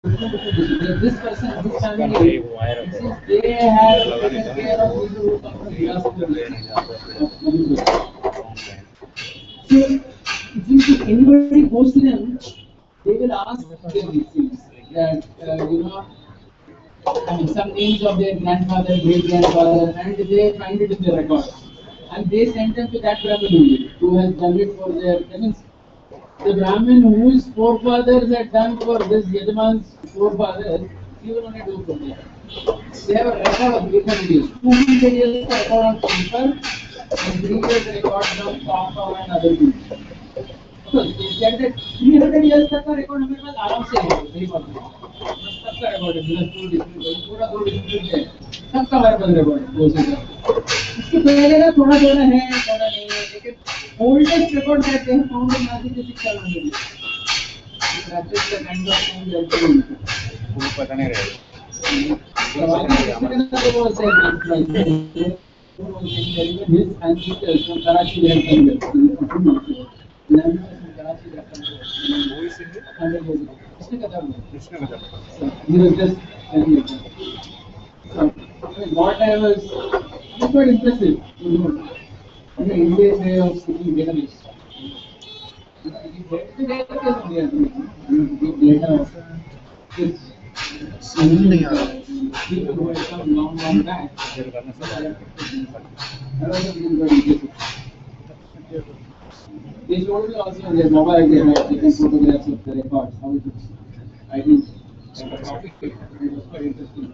This person, this family, since they have taken care of the group of the so, if anybody goes to them, they will ask them these things that I mean, some names of their grandfather, great grandfather, and they find it in their records. And they send them to that Brahmin only, who has done it for their. I mean, the Brahmin whose forefathers had done for this Yajman's forefathers, he will only do for them. They have a record of 800 years. 200 years record on paper, and 3 years record of copper and other things. So, they said that 300 years तक का record हमें पास आराम से है, सही बात है. सबका record है, बिना टू डिस्ट्रिक्ट, पूरा दो डिस्ट्रिक्ट है, सबका हमारे पास record है, वो चीज़. इसके पहले का थोड़ा थोड़ा है, थोड़ा नहीं है, लेकिन oldest record that they have found in Nashik is 600 years. That is the kind of thing that they do. वो पता नहीं रहेगा. His ancestors from Karachi they have come there. He was just so, what I was it's quite impressive. India's way of speaking database. People who have come long back. They showed me also on their mobile, they had taken photographs of the records, how it looks. I think it was quite interesting.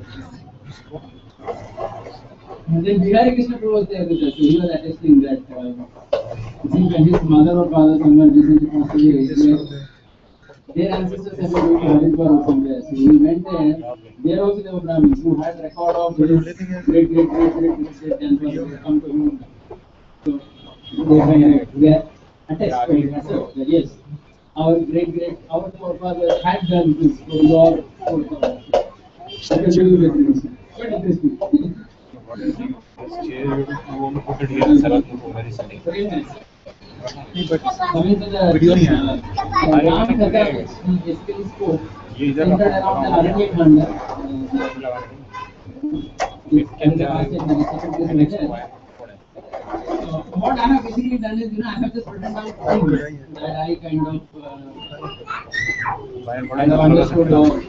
And then V.Shrikanth was there with us, so he was attesting that I think when his mother or father somewhere recently passed away, their ancestors had been to Haridwar or somewhere. So we went there. There also there were Brahmins who had record of his great grandfather come to him. So they attest that yes, our forefathers had done this for your forefathers. That is really interesting. Quite interesting. Very nice. Coming to the Ram Katha, he basically spoke centered around the Aranya Khanda. What I have basically done is, I have just written down things that I kind of understood or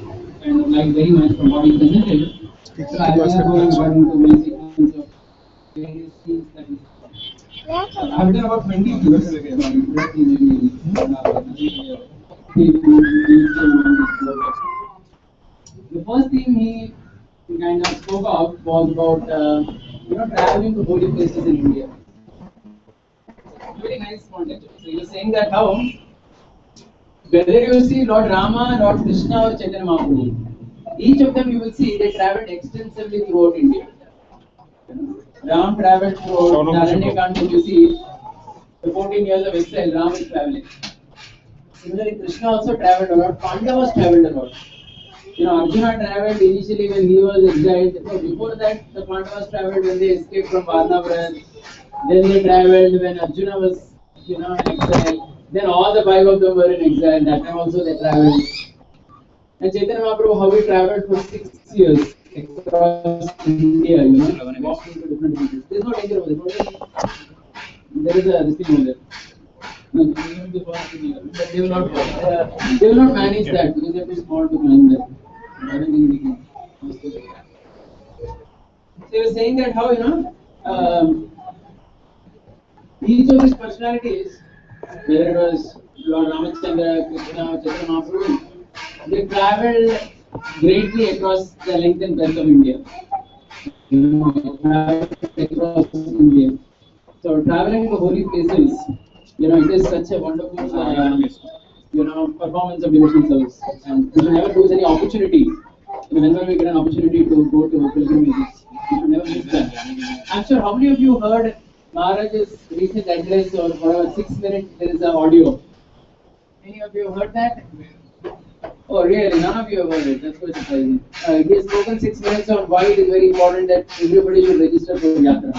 kind of like very much from what he presented. So I was going into my sequence of various things that he I've done about 20 videos. The first thing he kind of spoke of was about traveling to holy places in India. Very nice point actually. So you're saying that how whether you see Lord Rama, Lord Krishna or Chaitanya Mahaprabhu, each of them you will see they traveled extensively throughout India. Ram travelled throughout Aranyakanda, you see the 14 years of exile, Ram is travelling. Similarly, Krishna also travelled a lot, Pandavas travelled a lot. Arjuna travelled initially when he was exiled. So before that, the Pandavas travelled when they escaped from Varnavran. Then they travelled when Arjuna was, in exile. Then all the 5 of them were in exile. That time also they travelled. And Chaitanya Mahaprabhu, how he travelled for 6 years across India, walking to different places. There is no danger over there. There is a this thing over there. No, but they will not manage that because they are too small to climb that. I don't think they can. So he was saying that how each of these personalities, whether it was Lord Ramachandra, Krishna, Chaitanya Mahaprabhu, they travelled greatly across the length and breadth of India. Across India. So traveling to holy places, it is such a wonderful, performance of devotional service. And we should never lose any opportunity. Whenever we get an opportunity to go to pilgrimages, we should never miss that. I'm sure how many of you heard Maharaj's recent address or whatever 6 minutes there is an audio. Any of you heard that? Oh really? None of you have heard it. That's quite surprising. He has spoken 6 minutes on why it is very important that everybody should register for Yatra.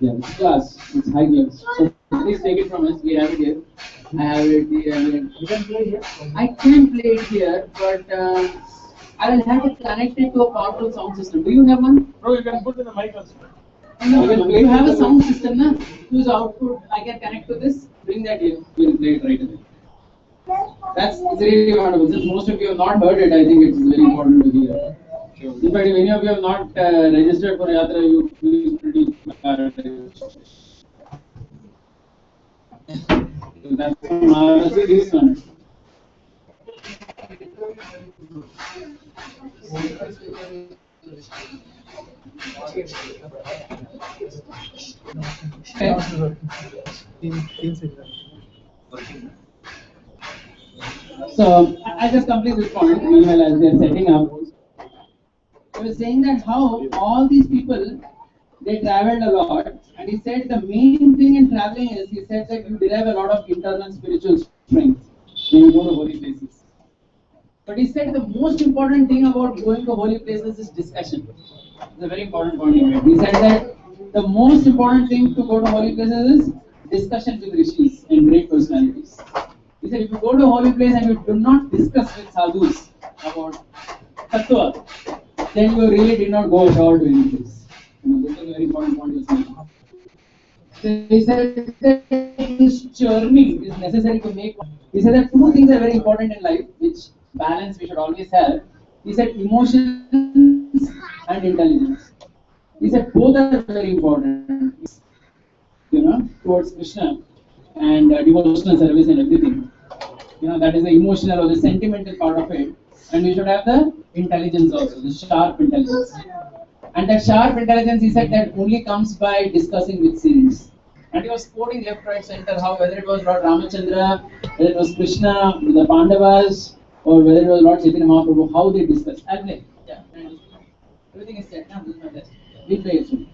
Yeah, it's class. It's high class. So please take it from us. We have it here. I have it here. You can play here. I can play it here, but I will have to connect it to a powerful sound system. Do you have one? Bro, you can put in the mic also. No, you have a sound system, na? Whose output I can connect to this? Bring that here. We'll play it right away. That's it's really wonderful. Since most of you have not heard it, I think it's very important to hear. In fact, if any of you have not registered for Yatra, you please pretty that's this one. Okay. So I just complete this point. Meanwhile, as they're setting up, I was saying that how all these people they traveled a lot, and he said the main thing in traveling is he said that you derive a lot of internal spiritual strength when you go to holy places. But he said the most important thing about going to holy places is discussion. It's a very important point he made. He said that the most important thing to go to holy places is discussion with rishis and great personalities. He said if you go to a holy place and you do not discuss with sadhus about tattva, then you really did not go at all to any place. This is a very important point he was making. So he said that this journey is necessary to make. He said that two things are very important in life, which balance we should always have. He said emotions and intelligence. He said both are very important, towards Krishna and devotional service and everything. That is the emotional or the sentimental part of it. And we should have the intelligence also, the sharp intelligence. And that sharp intelligence, he said, that only comes by discussing with saints. And he was quoting left, right, center, how whether it was Lord Ramachandra, whether it was Krishna, the Pandavas, or whether it was Lord Chaitanya Mahaprabhu, how they discussed. I'll play. Yeah, everything is set. Now, this is my best. We play it soon.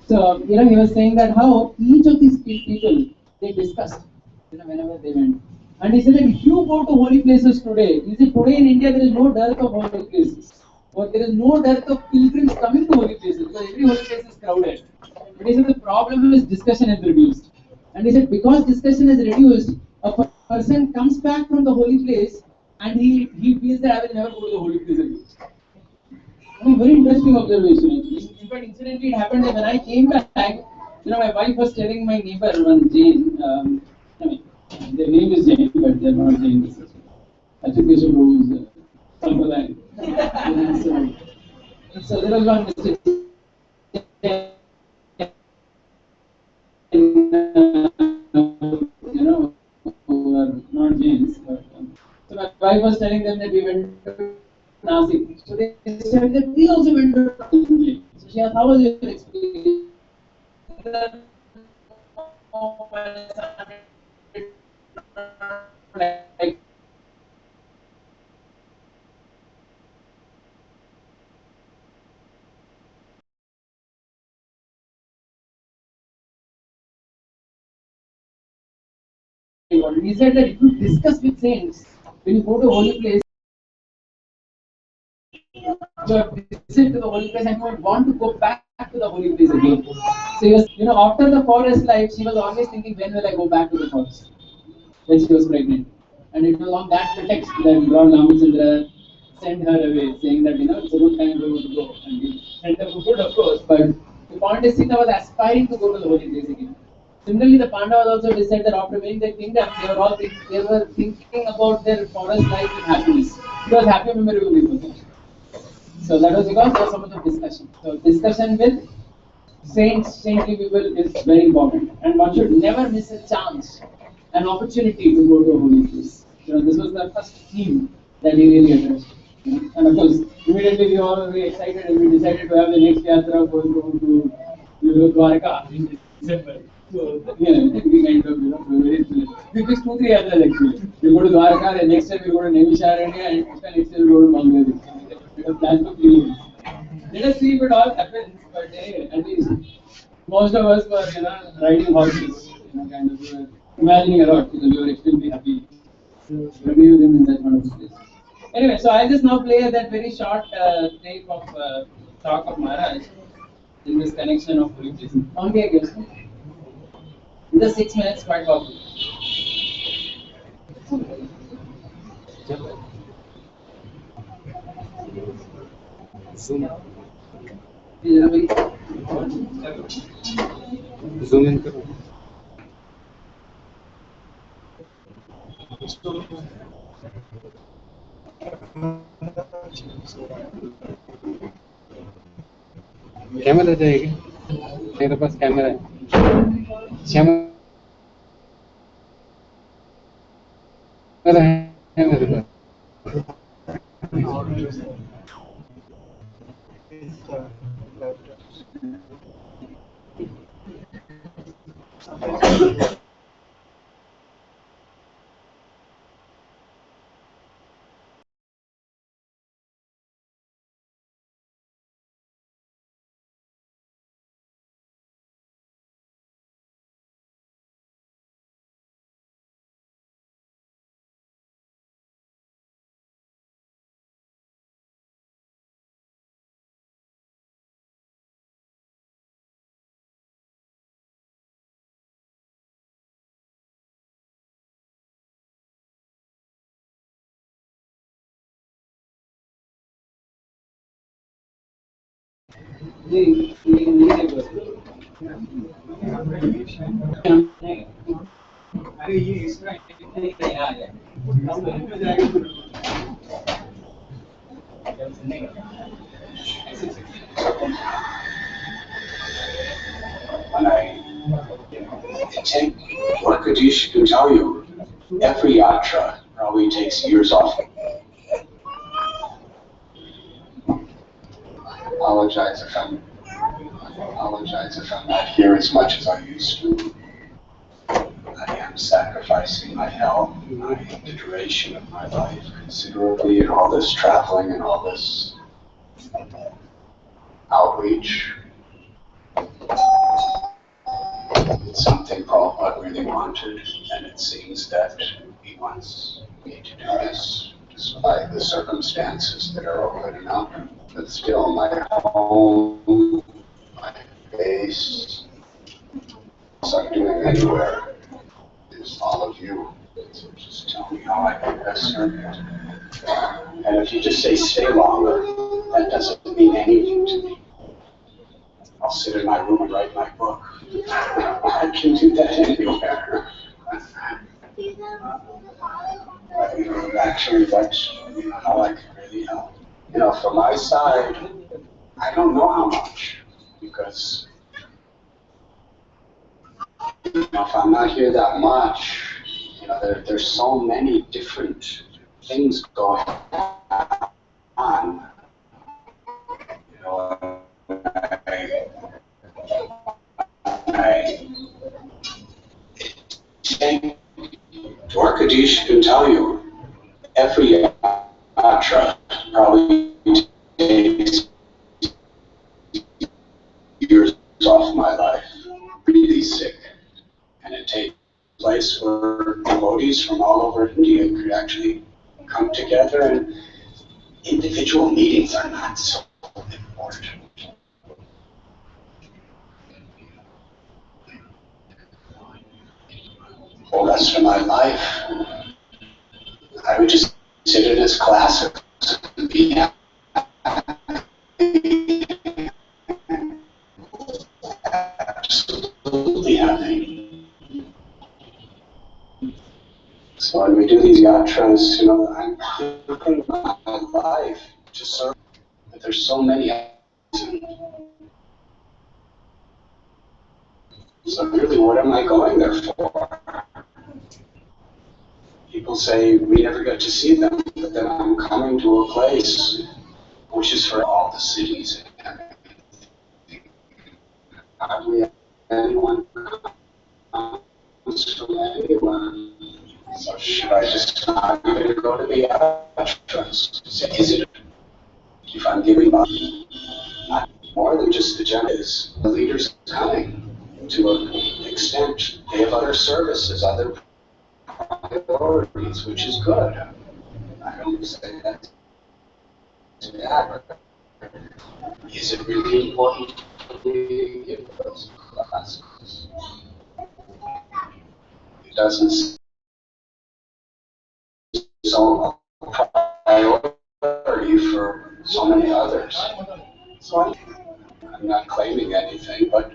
So, he was saying that how each of these people, they discussed, whenever they went. And he said that if you go to holy places today, you see today in India there is no dearth of holy places. Or there is no dearth of pilgrims coming to holy places because every holy place is crowded. But he said the problem is discussion is reduced. And he said because discussion is reduced, a person comes back from the holy place and he feels that I will never go to the holy place again. Very interesting observation. In fact, incidentally, it happened that when I came back, my wife was telling my neighbor, one Jane, their name is Jane, but they're not Jane. Actually, they should use Sampradaya. So there was one mistake. Who are not Jains. But, so my wife was telling them that we went to Nasik. So they said that we also went to Nasik. So she asked, how was your experience? Like, he said that if you discuss with saints, when you go to a holy place, you have visit to the holy place and you would want to go back to the holy place again. So he was, after the forest life, she was always thinking, when will I go back to the forest? When she was pregnant. And it was on that pretext that Lord Ramachandra sent her away, saying that, it's a good time to go. And he sent her for good, of course, but the point is, Sita was aspiring to go to the holy place again. Similarly, the Pandavas also decided that after winning their kingdom, they were thinking about their forest life with happiness. It was happy memory for them. So that was because there was so much of discussion. So discussion with saintly people is very important, and one should never miss a chance, an opportunity to go to a holy place. This was the first theme that he really addressed. And of course, immediately we all were very excited and we decided to have the next yatra going to Dwarka in December. So, we kind of, very we fixed 2-3 yatras actually. We go to Dwarka, and next time we go to Naimisharanya, and next time we go to Bangladesh. We have plans for 3 years. Let us see if it all happens, but at least most of us were, riding horses, kind of imagining a lot because we were extremely happy to be with him in that one of place. Anyway, so I'll just now play that very short tape of talk of Maharaj in this connection of replacement. Only I guess. In the 6 minutes, quite powerful. Zoom. ये जरा भाई Zoom in करो. Camera जाएगा. मेरे पास camera है. Camera है मेरे पास. नहीं नहीं अरे ये इसमें नहीं आ जाए What could you tell you? Every yatra probably takes years off. Apologize if I'm not here as much as I used to. I am sacrificing my health, the duration of my life considerably, and all this traveling and all this outreach. It's something Prabhupada really wanted, and it seems that he wants me to do this despite the circumstances that are opening up. But still, my home, my base, all I'm doing anywhere is all of you. So just tell me how I can best serve you. And if you just say stay longer, that doesn't mean anything to me. I'll sit in my room and write my book. I can do that anywhere. Actually, that's how I can really help. From my side, I don't know how much, because if I'm not here that much, there's so many different things going on. Dwarkadish can tell you, every yatra probably takes years off my life, really sick. And it takes place where devotees from all over India could actually come together, and individual meetings are not so important. The rest of my life, I would just sit in his classes and be happy. Absolutely happy. So when we do these yatras, I'm living my life to serve. But there's so many. So really, what am I going there for? People say we never get to see them, but then I'm coming to a place which is for all the cities and everything. Hardly anyone comes from anywhere. So should I just not even go to the yatras? Is it, if I'm giving up, not more than just the agendas, the leaders coming to an extent, they have other services, other priorities, which is good. I don't say that to that. Is it really important to give those classes? It doesn't so a priority for so many others. So I'm not claiming anything, but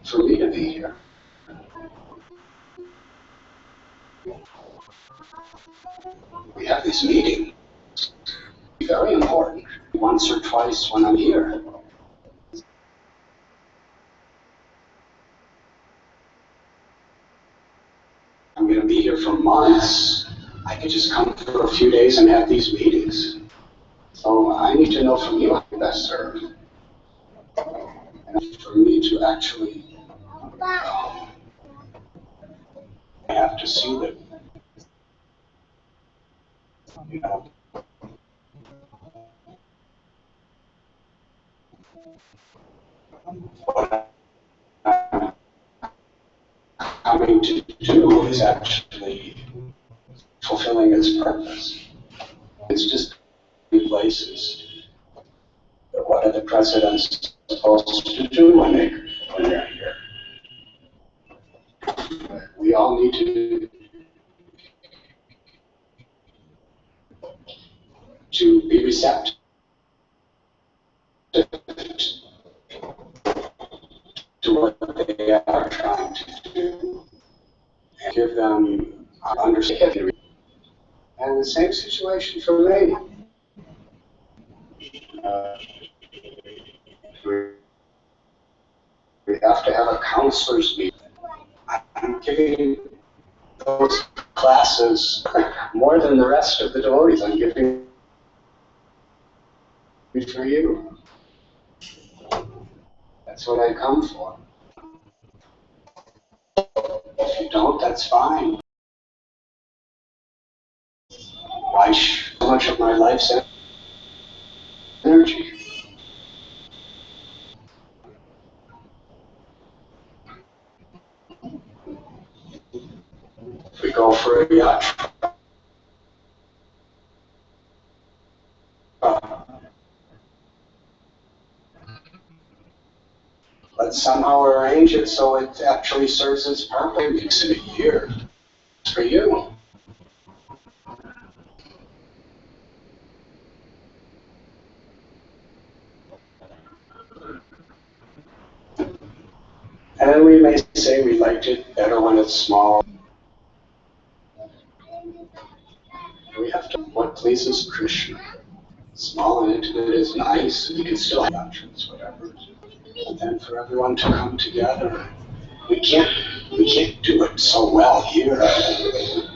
for me to be here, we have these meetings. Very important. Once or twice when I'm here. I'm going to be here for months. I could just come for a few days and have these meetings. So I need to know from you how to best serve. And for me to actually, I have to see that, you know, what I'm coming to do is actually fulfilling its purpose. It's just places. But what are the presidents supposed to do when they're here? We all need to be receptive to what they are trying to do and give them understanding. And the same situation for me. Uh, we have to have a counselor's meeting. I'm giving those classes more than the rest of the devotees. I'm giving it for you. That's what I come for. If you don't, that's fine. Why so much of my life's energy? If we go for a yacht, let's somehow arrange it so it actually serves its purpose. Weeks in a year. It's for you. And then we may say we liked it better when it's small. We have to what pleases Krishna. Small and intimate is nice, and you can still have options, whatever. But then for everyone to come together, we can't do it so well here.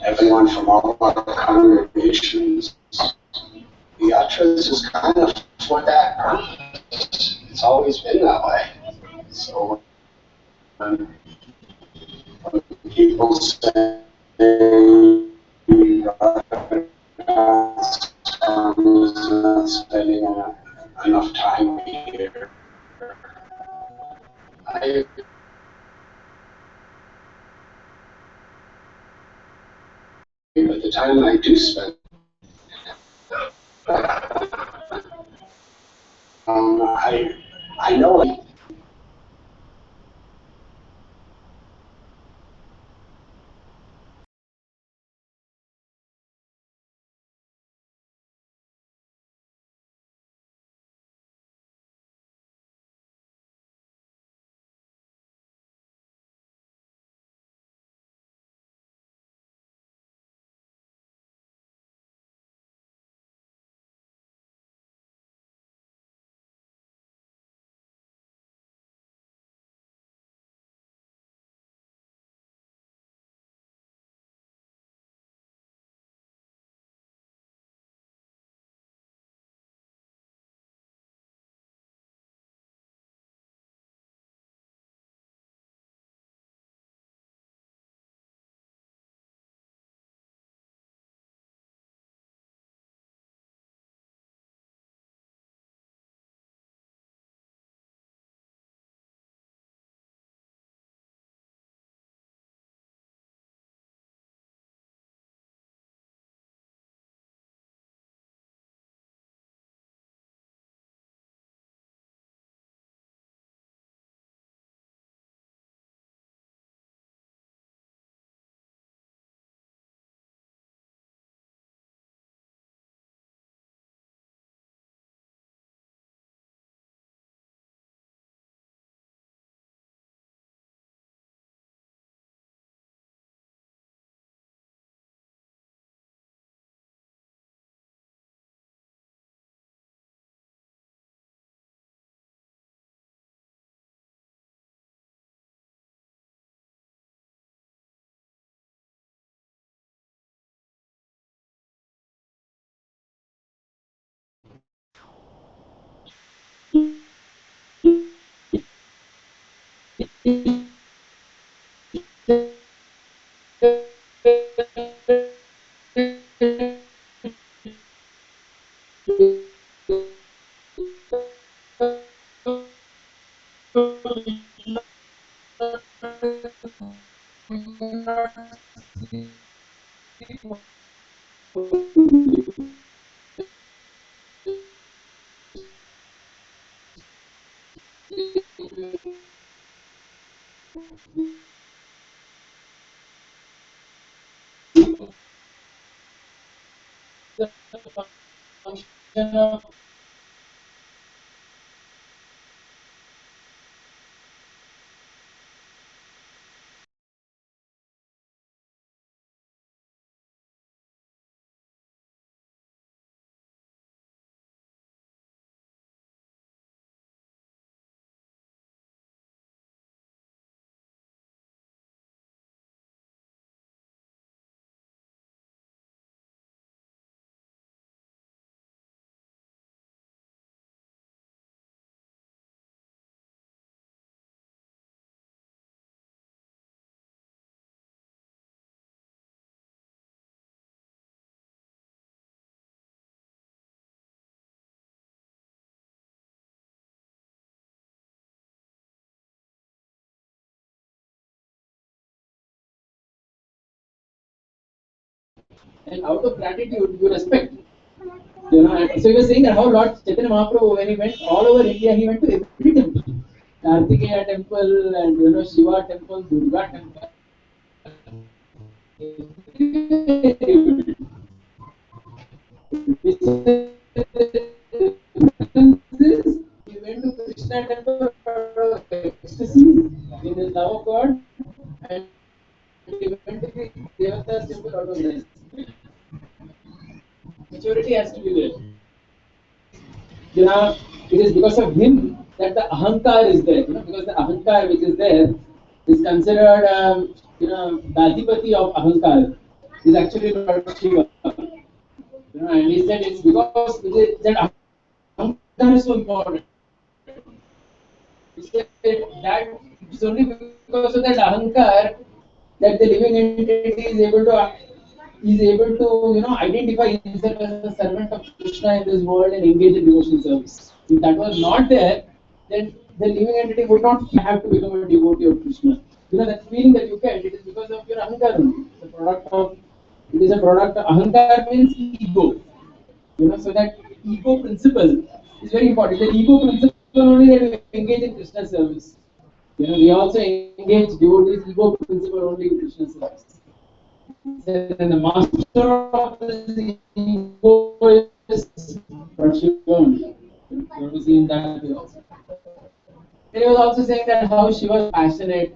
Everyone from all our congregations. The yatras is kind of for that purpose. It's always been that way. So when people say not spending enough time here, I but the time I do spend, I know function of and out of gratitude you respect. So you were saying that how Lord Chaitanya Mahaprabhu, when he went all over India, he went to every temple. Kartikeya temple and Shiva temple, Durga temple. He went to Krishna temple for ecstasy in his love of God, and he went to the Devata's temple out of respect. Maturity has to be there. It is because of him that the ahankar is there. Because the ahankar which is there is considered, Badipati of ahankar is actually Lord Shiva. And he said it's because that ahankar is so important. He said that it's only because of that ahankar that the living entity is able to identify himself as a servant of Krishna in this world and engage in devotional service. If that was not there, then the living entity would not have to become a devotee of Krishna. That feeling that you felt, it is because of your ahankar only. It is a product of ahankar means ego. So that ego principle is very important. The ego principle only that we engage in Krishna service. We also engage devotees ego principle only in Krishna service. And the master of the ego is Shiva. You have to see in that way also. He was also saying that how Shiva was passionate.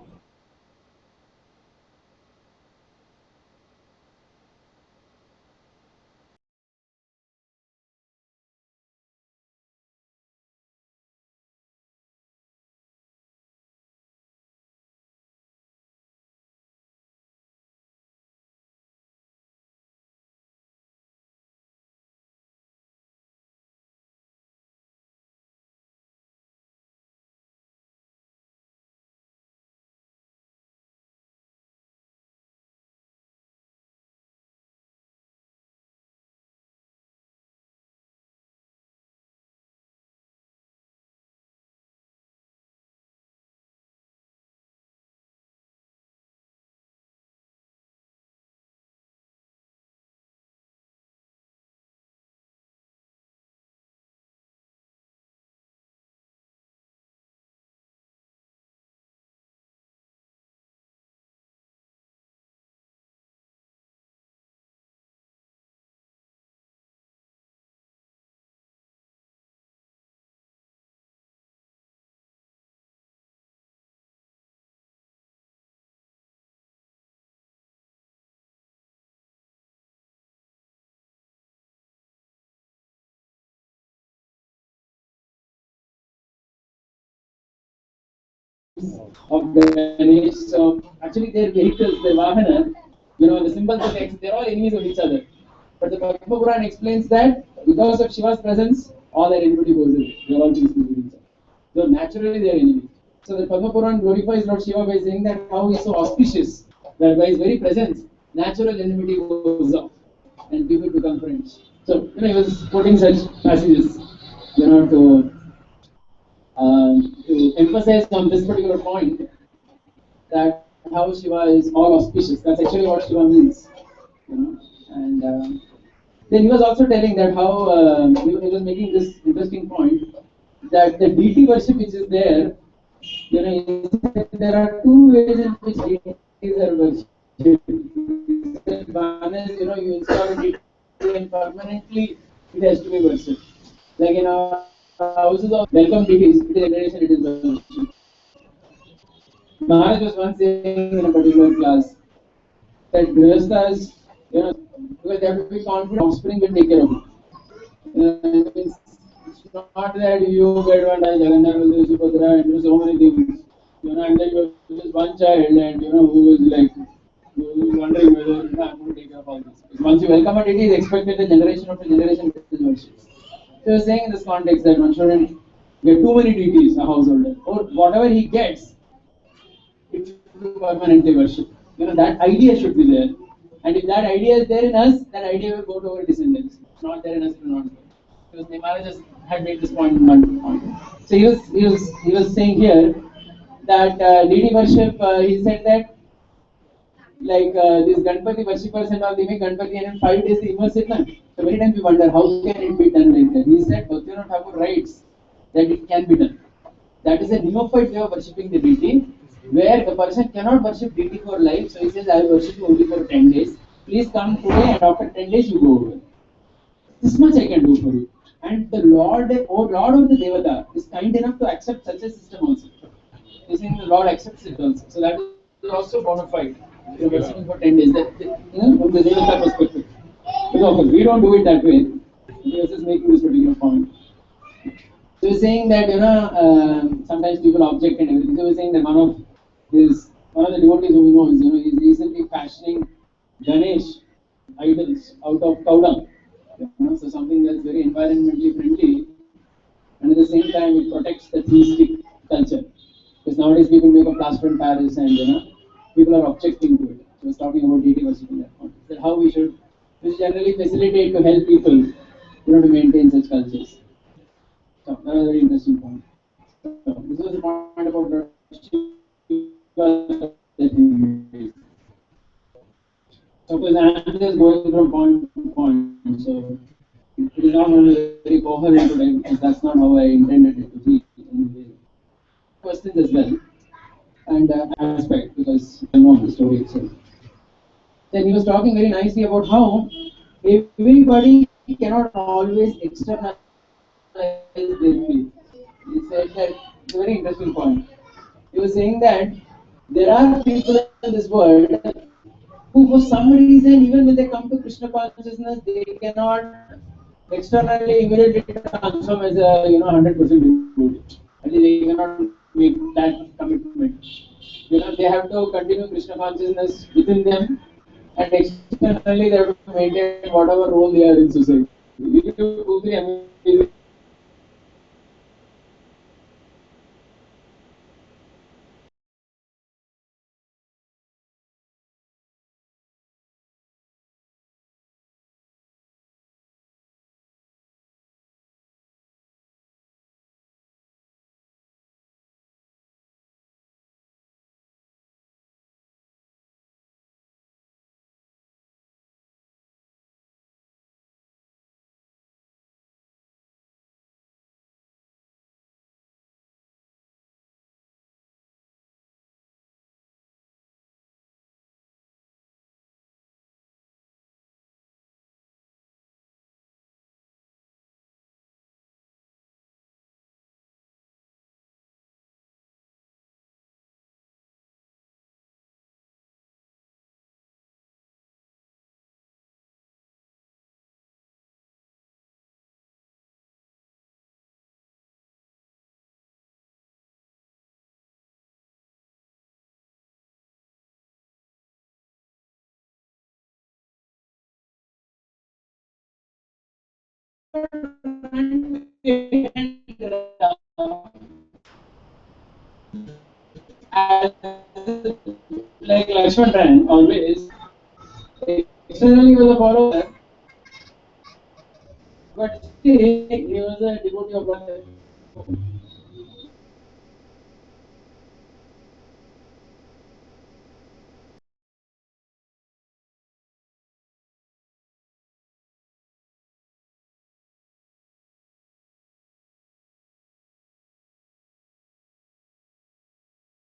Of Ganesh. So actually, their vehicles, their Vahana, the symbols of they're all enemies of each other. But the Bhagavad Puran explains that because of Shiva's presence, all their enmity goes away. They're all peaceful with each other. So naturally, they're enemies. So the Padma Puran glorifies Lord Shiva by saying that how he is so auspicious, that by his very presence, natural enmity goes off and people become friends. So he was quoting such passages, to emphasize on this particular point that how Shiva is all auspicious. That's actually what Shiva means, And then he was also telling that how he was making this interesting point that the deity worship which is there, there are two ways in which deities are worshipped. One is, you install a deity and permanently it has to be worshipped. Like in our houses of welcome deities, it is veneration, it is worship. Maharaj was once saying in a particular class that Grihasthas, because they have to be confident offspring will take care of it. It's not that you get one child, Jagannath, Subhadra, and do so many things, and then you have just one child, and who is like, who is wondering whether I'm going to take care of all this. Because once you welcome a deity, it's expected that generation after generation it is worshipped. So you're saying in this context that one shouldn't get too many deities a householder, or whatever he gets, it should be permanently worshipped. That idea should be there. And if that idea is there in us, that idea will go to our descendants. If it's not there in us, it will not go. Because Maharaj just had made this point in one point. So he was saying here that deity worship, he said that like these Ganpati worshippers and all, they make Ganpati and in 5 days they immerse it. So many times we wonder how can it be done like that. He said Bhaktivinoda Thakur writes that it can be done. That is a neophyte way of worshipping the deity, where the person cannot worship deity for life. So he says, I will worship you only for 10 days. Please come today and after 10 days you go away. This much I can do for you. And the Lord, Lord of the Devata, is kind enough to accept such a system also. He's saying the Lord accepts it also. So that is also bona fide. You're worshipping for 10 days. That, from the Devata perspective. Because we don't do it that way. He was just making this particular point. So he's saying that sometimes people object and everything. So he's saying that one of the devotees who we know is he's recently fashioning Ganesh idols out of cow dung. So something that's very environmentally friendly, and at the same time it protects the theistic culture. Because nowadays people make a plaster in Paris, and people are objecting to it. So he's talking about deity worship in that context. That how we should generally facilitate to help people, to maintain such cultures. So that was a very interesting point. So this was the point about the that he made. So because I'm just going from point to point, so it is not going to be very coherent today because that's not how I intended it to be. Anyway, questions as well and aspect because I know the story itself. Then he was talking very nicely about how everybody cannot always externalize their faith. He said that it's a very interesting point. He was saying that there are people in this world who, for some reason, even when they come to Krishna consciousness, they cannot externally immediately transform as a 100% devotee. And they cannot make that commitment. They have to continue Krishna consciousness within them, and externally they have to maintain whatever role they are in society. We do 2-3 amazing Lakshman ran always. Externally was a follower, but still he was a devotee of God.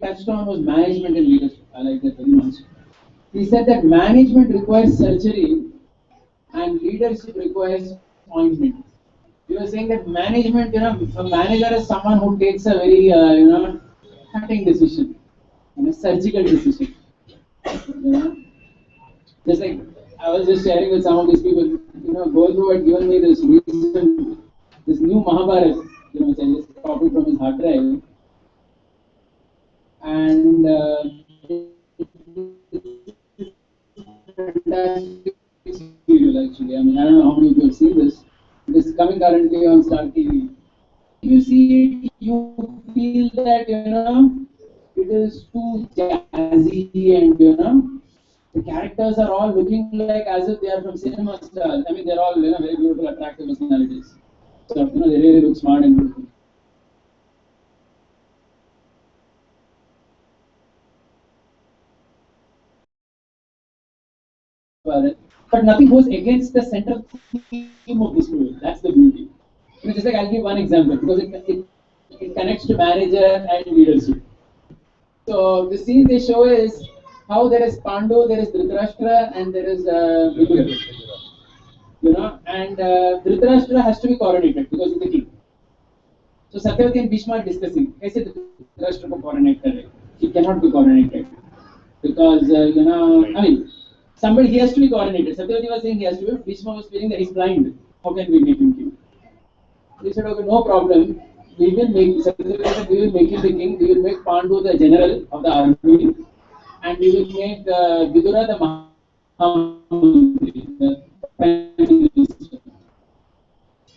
Touched on was management and leadership. I like that very much. He said that management requires surgery and leadership requires ointment. You were saying that management, a manager is someone who takes a very, cutting decision, surgical decision. You know, just like I was just sharing with some of these people, going through had given me this recent, this new Mahabharat, which I just copied from his hard drive, and fantastic serial actually. I mean, I don't know how many people see this. It is coming currently on Star TV. If you see it, you feel that it is too jazzy, and the characters are all looking like as if they are from cinema stars. I mean, they're all very beautiful, attractive personalities. So they really look smart and beautiful. But nothing goes against the central theme of the story. That's the beauty. Just like I'll give one example because it connects to manager and leadership. So the scene they show is how there is Pandu, there is Dhritarashtra, and there is Vidura. And Dhritarashtra has to be coronated because he's the king. So Satyavati and Bhishma are discussing. कैसे Dhritarashtra को coronate करें? He cannot be coronated because I mean, somebody he has to be coronated. Satyavati was saying he has to be. Bhishma was feeling that he's blind. How can we make him king? He said, okay, no problem. We will make him the king. We will make Pandu the general of the army, and we will make Vidura the Mahamantri, the prime minister.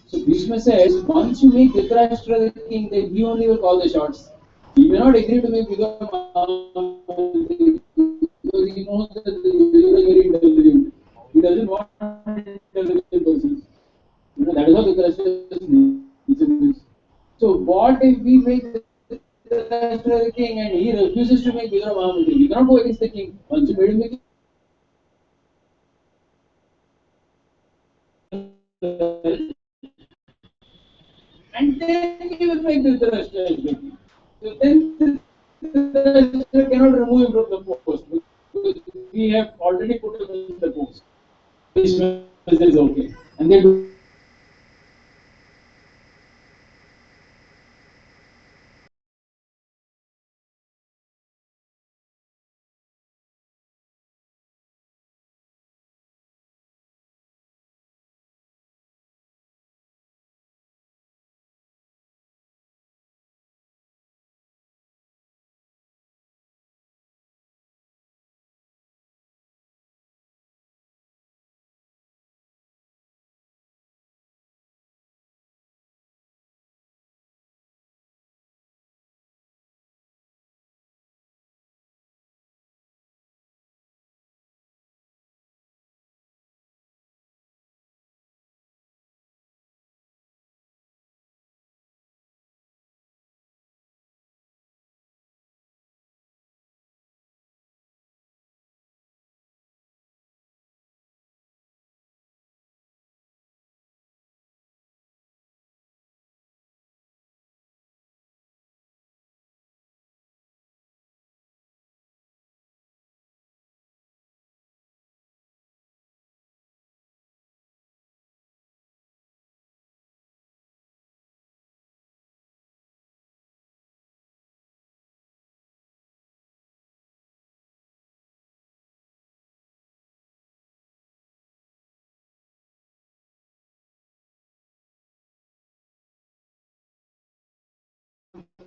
So Bhishma says, once you make Dhritarashtra the king, then he only will call the shots. He may not agree to make Vidura Mahamantri because he knows that Vidura is very intelligent. He doesn't want intelligent persons. That is how Dhritarashtra is. So what if we make Dhritarashtra the king and he refuses to make Vidura Mahamantri? We cannot go against the king. Once you made him the king, and then he will make Dhritarashtra the king. So then Dhritarashtra cannot remove him from the post because we have already put him in the post. Vishnu is okay, and they do.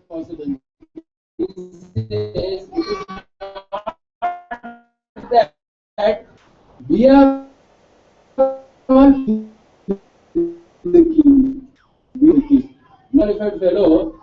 Possible. He says it is that we are all the king. We are the king. Nullified fellow.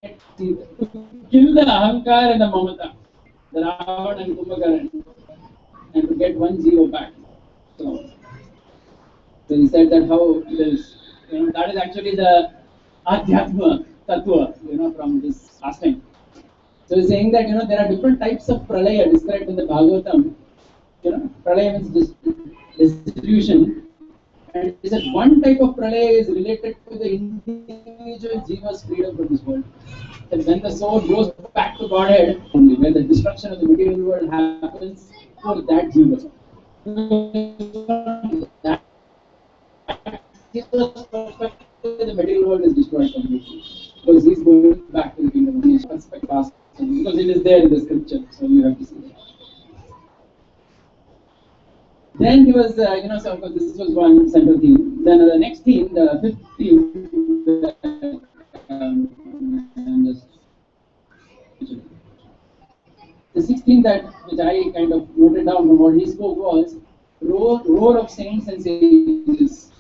to kill the Ahankar and the Mamata, the Ravan and Kumbhakaran, and to get one Jiva back. So he said that how this, that is actually the Adhyatma Tattva, from this pastime. So he's saying that, there are different types of pralaya described in the Bhagavatam. Pralaya means distribution. And he said one type of pralaya is related to the individual jiva's freedom from this world. And when the soul goes back to Godhead, only when the destruction of the material world happens for that jiva. That jiva's perspective, the material world is destroyed completely. Because he's going back to the kingdom. He perspective past because it is there in the scripture, so you have to see that. Then he was, so of course this was one central theme. Then the next theme, the fifth theme, the sixth theme which I kind of noted down from what he spoke was role of saints and sages.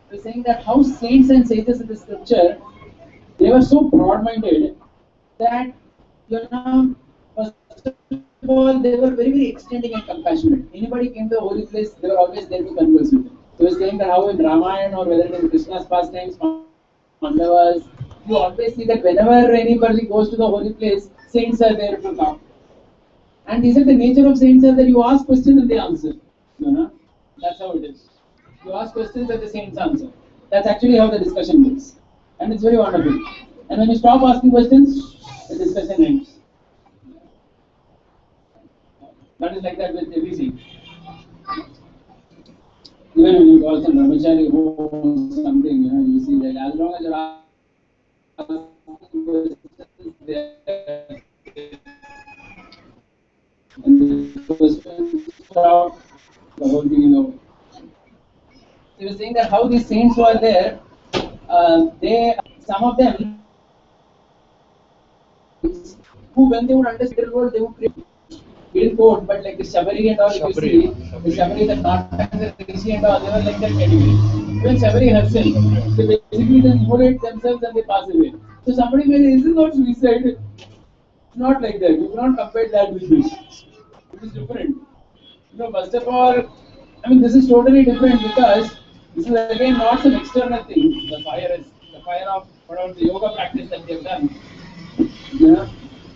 He was saying that how saints and sages in the scripture, they were so broad-minded that, first of all, they were very, very extending and compassionate. Anybody came to the holy place, they were always there to converse with them. So he's saying that how in Ramayana or whether it is Krishna's pastimes, Pandavas, you always see that whenever anybody goes to the holy place, saints are there to talk. And he said the nature of saints are that you ask questions and they answer. That's how it is. You ask questions and the saints answer. That's actually how the discussion goes. And it's very wonderful. And when you stop asking questions, the discussion ends. That is like that with everything. Even when you call some brahmachari who something, you see that as long as you're asking questions, they are and the questions out, the whole thing is over. He was saying that how these saints were there, some of them, who when they would understand the world, they would create. He didn't quote, but like the Shabari and all, if you see, the Shabari, the Natan, the Rishi and all, they were like that category. Even Shabari herself, they basically just immolate themselves and they pass away. So somebody may say, this is not suicide. It's not like that. You cannot compare that with this. It is different. First of all, this is totally different because this is again not some external thing. The fire of whatever the yoga practice that they have done.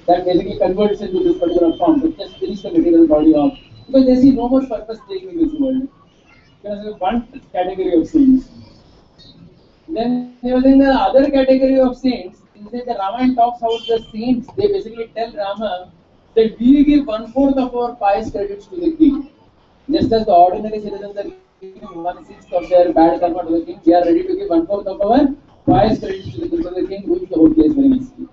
That basically converts into this particular form to just finish the material body off. Because they see no more purpose staying in this world. Because there is one category of saints. Then there was in the other category of saints, in the Ramayana talks about the saints, they basically tell Rama that we give 1/4 of our pious credits to the king. Just as the ordinary citizens are giving 1/6 of their bad karma to the king, we are ready to give 1/4 of our pious credits to the king, rules the whole place very nicely.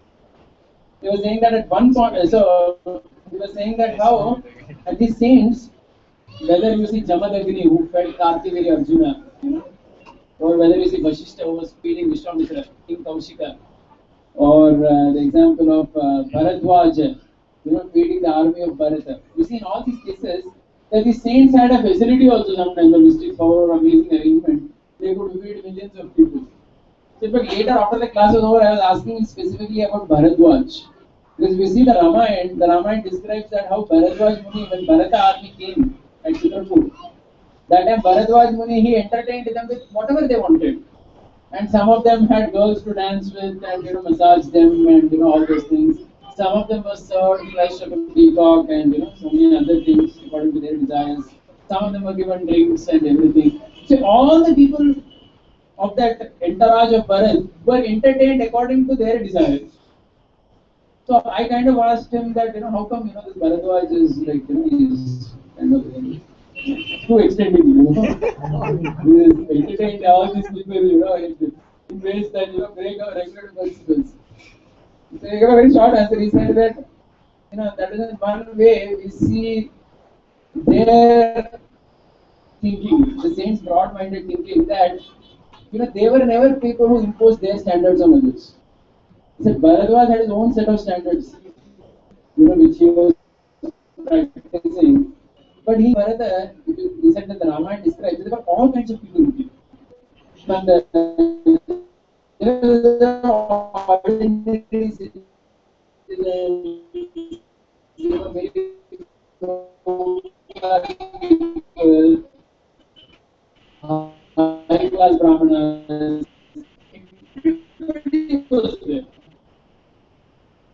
He was saying that at one point, so he was saying that how at the saints, whether you see Jamadagni who fed Kartiviri Arjuna, or whether you see V.Shrikanth who was feeding Vishwamitra, King Kaushika, or the example of Bharadwaj, feeding the army of Bharata. You see in all these cases that the saints had a facility also sometimes, a mystic power or amazing arrangement. They could feed millions of people. So, in fact, later after the class was over, I was asking specifically about Bharadwaj. Because we see the Ramayana describes that how Bharadwaj Muni, when Bharata army came at Chitrapur, that time Bharadwaj Muni, he entertained them with whatever they wanted. And some of them had girls to dance with and massage them and all those things. Some of them were served flesh of a peacock and so many other things according to their desires. Some of them were given drinks and everything. So all the people of that entourage of Bharat were entertained according to their desires. So I kind of asked him that, how come, this Bharadwaj is like, he's kind of too extending, He is entertained all these people, in ways that, break our regular principles. So he gave a very short answer. He said that, that is one way we see their thinking, the saints' broad-minded thinking that, they were never people who imposed their standards on others. He said Bharadwaj had his own set of standards, which he was practicing. But he said that the Ramayana describes there were all kinds of people with him. ordinary citizens, very people, high class brahmanas, everybody was there.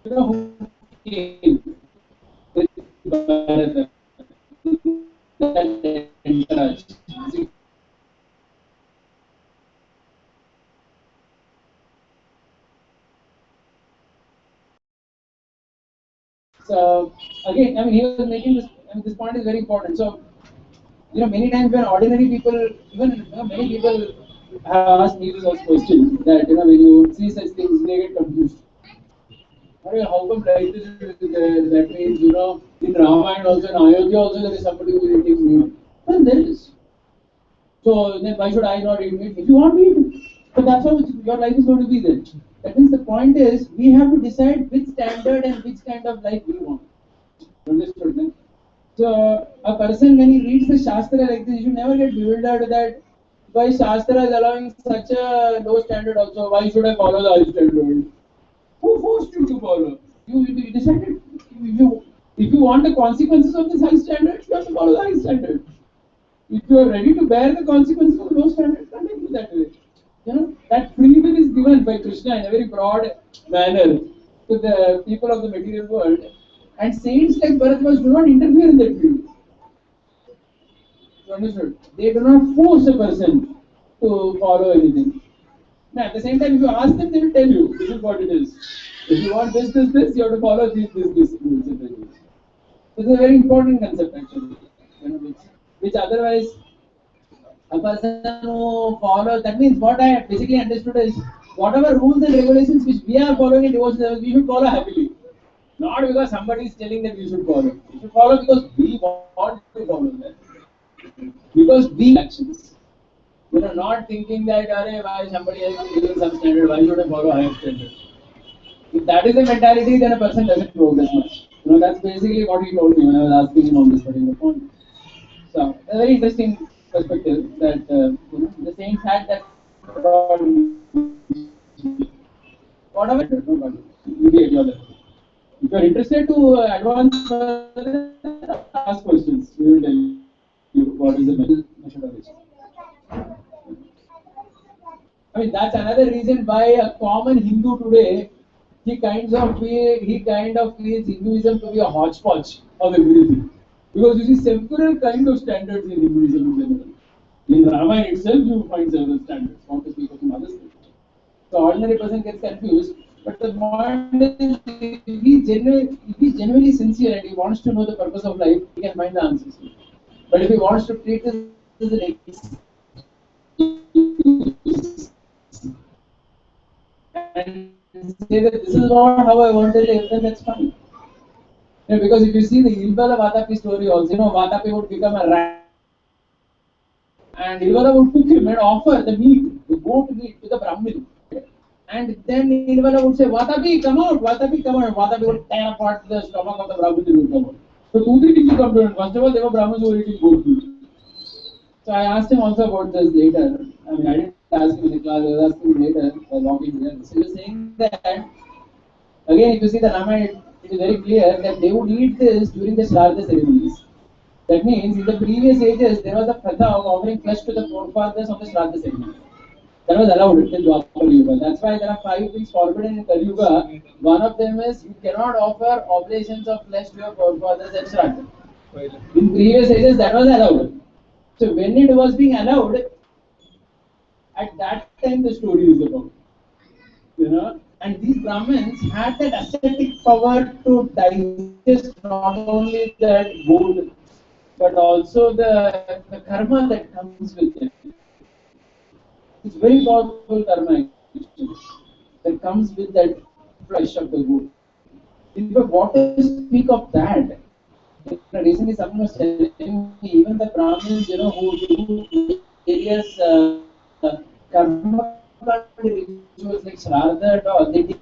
You know who came with Bharata? That entourage. So again, I mean, he was making this. I mean, this point is very important. So many times when ordinary people, even many people have asked me this question that when you see such things, they get confused. How come like this is there? That means in Ramayana also in Ayodhya also there is somebody who is eating meat. Well, there is. So then why should I not eat meat? If you want meat, so that's how your life is going to be then. That means the point is we have to decide which standard and which kind of life we want. Understood? Then? So a person when he reads the Shastra like this, you should never get bewildered that why Shastra is allowing such a low standard also. Why should I follow the high standard? Who forced you to follow? You decided if you want the consequences of this high standard, you have to follow the high standard. If you are ready to bear the consequences of low standard, continue that way. That free will is given by Krishna in a very broad manner to the people of the material world, and saints like Bharatwaj do not interfere in that field. You understood? They do not force a person to follow anything. Now, at the same time, if you ask them, they will tell you this is what it is. If you want this, you have to follow this rules and regulations. So this is a very important concept actually, which otherwise a person who follows. That means what I basically understood is whatever rules and regulations which we are following in devotion, we should follow happily. Not because somebody is telling that we should follow. We should follow because we want to follow that. Because we actions. Not thinking that why somebody else is doing some standard, why should I follow higher standard? If that is the mentality, then a person doesn't progress much. That's basically what he told me when I was asking him on this particular point. So, a very interesting perspective that the saints had that broad whatever you be at your level. If you are interested to advance further, ask questions. We will tell you what is the methodology. I mean, that's another reason why a common Hindu today he kind of feels Hinduism to be a hodgepodge of everything. Because you see several kind of standards in Hinduism in general. In Ramayana itself, you find several standards, not to speak of some other scriptures. So ordinary person gets confused. But the point is, if he genuinely sincere and he wants to know the purpose of life, he can find the answers. But if he wants to treat this as an and say that this is not how I want to live, then that's fine. Because if you see the Ilbala Vatapi story also, Vatapi would become a rat. And Ilbala would cook him and offer the meat, the goat meat to the Brahmin. And then Ilbala would say, Vatapi, come out, Vatapi, come out. Vatapi would tear apart the stomach of the Brahmin and would come out. So two, three things will come to it. First of all, there were Brahmins who were eating goat meat. So I asked him also about this later. I mean, I didn't ask him in the class, I was asking him later while walking here. So he was saying that, again, if you see the Ramayana, it is very clear that they would eat this during the Shraddha ceremonies. That means in the previous ages, there was a pratha of offering flesh to the forefathers of the Shraddha ceremony. That was allowed in Dwapar Yuga. That's why there are 5 things forbidden in Kali Yuga. One of them is you cannot offer oblations of flesh to your forefathers at Shraddha. In previous ages, that was allowed. So when it was being allowed, at that time the story is about. And these Brahmins had that ascetic power to digest not only that food, but also the karma that comes with it. It's very powerful karma actually, that comes with that flesh of the wood. In fact, what to speak of that? Recently, someone was telling me even the Brahmins, who do various karma rituals like Shraddha and all, they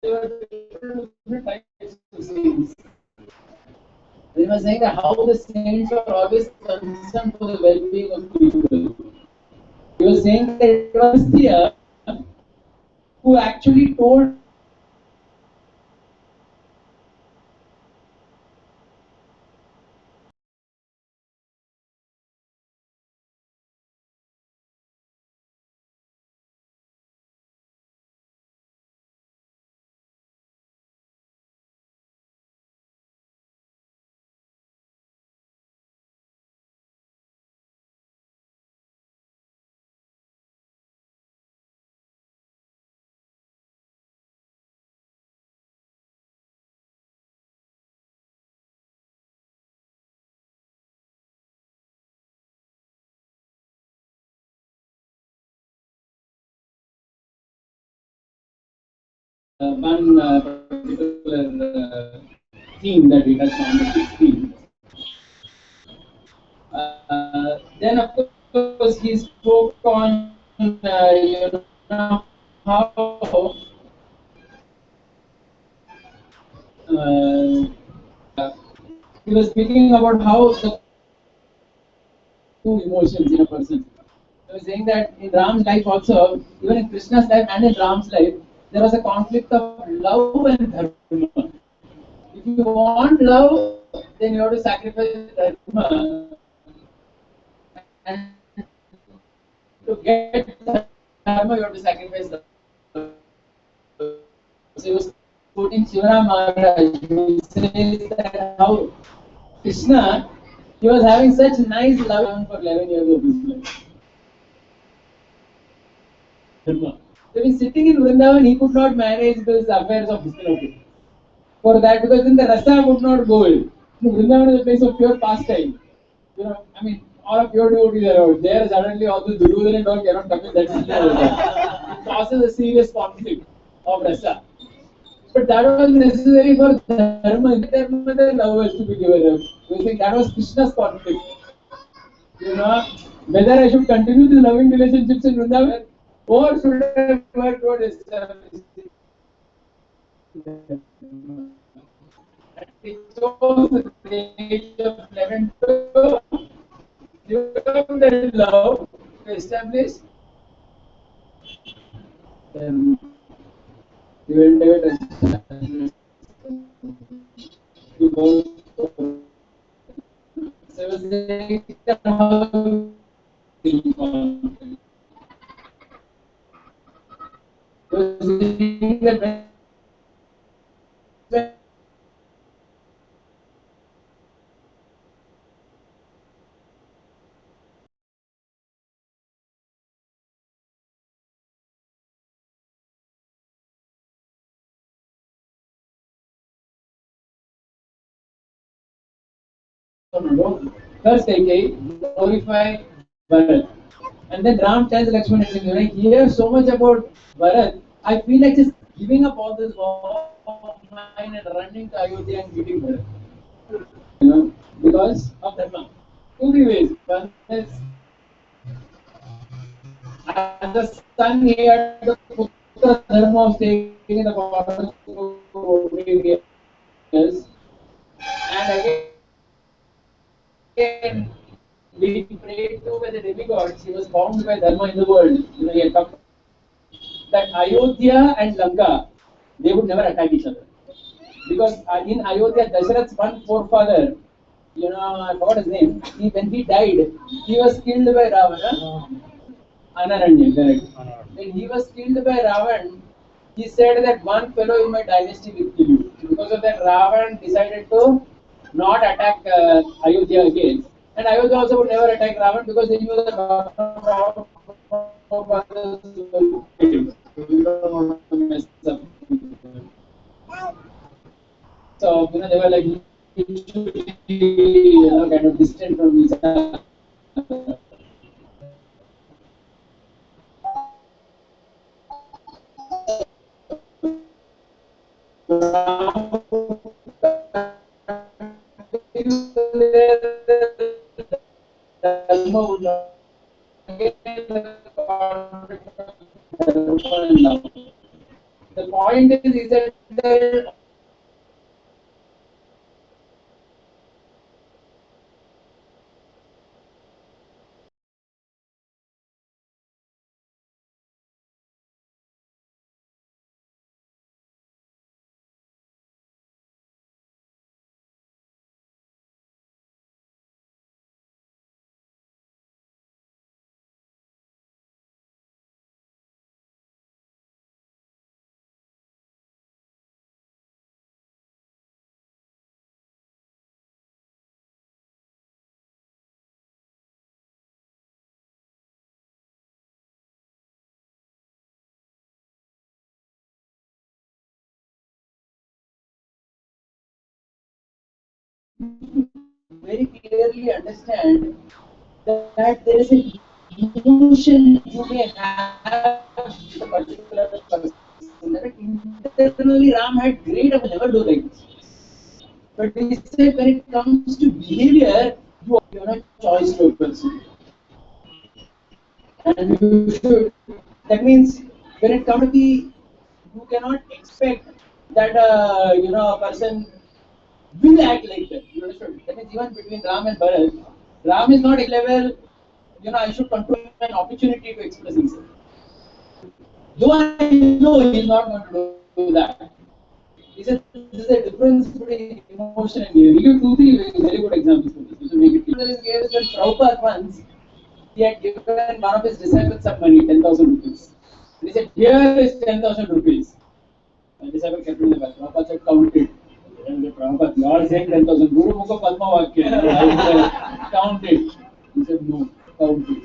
there were different types of saints. They were saying that how the saints were always concerned for the well-being of people. He was saying that it was Hestia who actually told one particular theme that we touched on, the 16. Then, of course, he spoke on how he was speaking about how the two emotions in a person. He was saying that in Ram's life also, even in Krishna's life and in Ram's life, there was a conflict of love and dharma. If you want love, then you have to sacrifice dharma. And to get dharma, you have to sacrifice love. So he was quoting Shivaram Maharaj, who says that how Krishna, he was having such nice love for 11 years of his life. So he's sitting in Vrindavan, he could not manage these affairs of Vishnu. For that, because then the rasa would not go in. Vrindavan is a place of pure pastime. I mean, all of pure devotees are out there. Suddenly, all the Duryodhana and all cannot come in that city over there. It causes a serious conflict of rasa. But that was necessary for dharma. Dharma, the love was to be given up. We think that was Krishna's conflict. Whether I should continue the loving relationships in Vrindavan or should I work toward establishing. It shows the age of 11 to develop that love to establish. He will do it. So I was saying how first Kaikeyi glorify Bharat. And then Ram tells Lakshmana, when I hear so much about Bharat, I feel like just giving up all this war of mine and running to Ayodhya and meeting Bharat. Because of Dharma. Two, three ways. One is, as a son, he had the Putra Dharma of staying in the forest for 14 years. And again, being prayed to by the demigods, he was bound by Dharma in the world. He had come that Ayodhya and Lanka, they would never attack each other. Because in Ayodhya, Dasharath's one forefather, I forgot his name, when he died, he was killed by Ravana. Anaranya, correct. When he was killed by Ravan, he said that one fellow in my dynasty will kill you. Because of that, Ravan decided to not attack Ayodhya again. And Ayodhya also would never attack Ravan because they knew that Ravan will kill him. We don't want to mess up. So, they were like, he should be kind of distant from each other. the point is that the very clearly understand that there is a emotion you may have with a particular person. That internally Ram had great, I will never do like this. But he said when it comes to behavior, you have no choice to a person. And you should, that means when it comes to the, you cannot expect that a person will act like that. You understand? That means even between Ram and Bharat, Ram is not a level, I should control an opportunity to express himself. Though I know he is not going to do that. He said there is a difference between emotion and behavior. He gave 2, 3 very good examples for this. This will make it clear. He gave us when Prabhupada once, he had given one of his disciples some money, 10,000 rupees. And he said, here is 10,000 rupees. And the disciple kept it in the bag. Prabhupada said, count it. And the Prabhupada, you are saying 10,000. Guru Mukha Padma Vakya. Count it. He said, no, count it.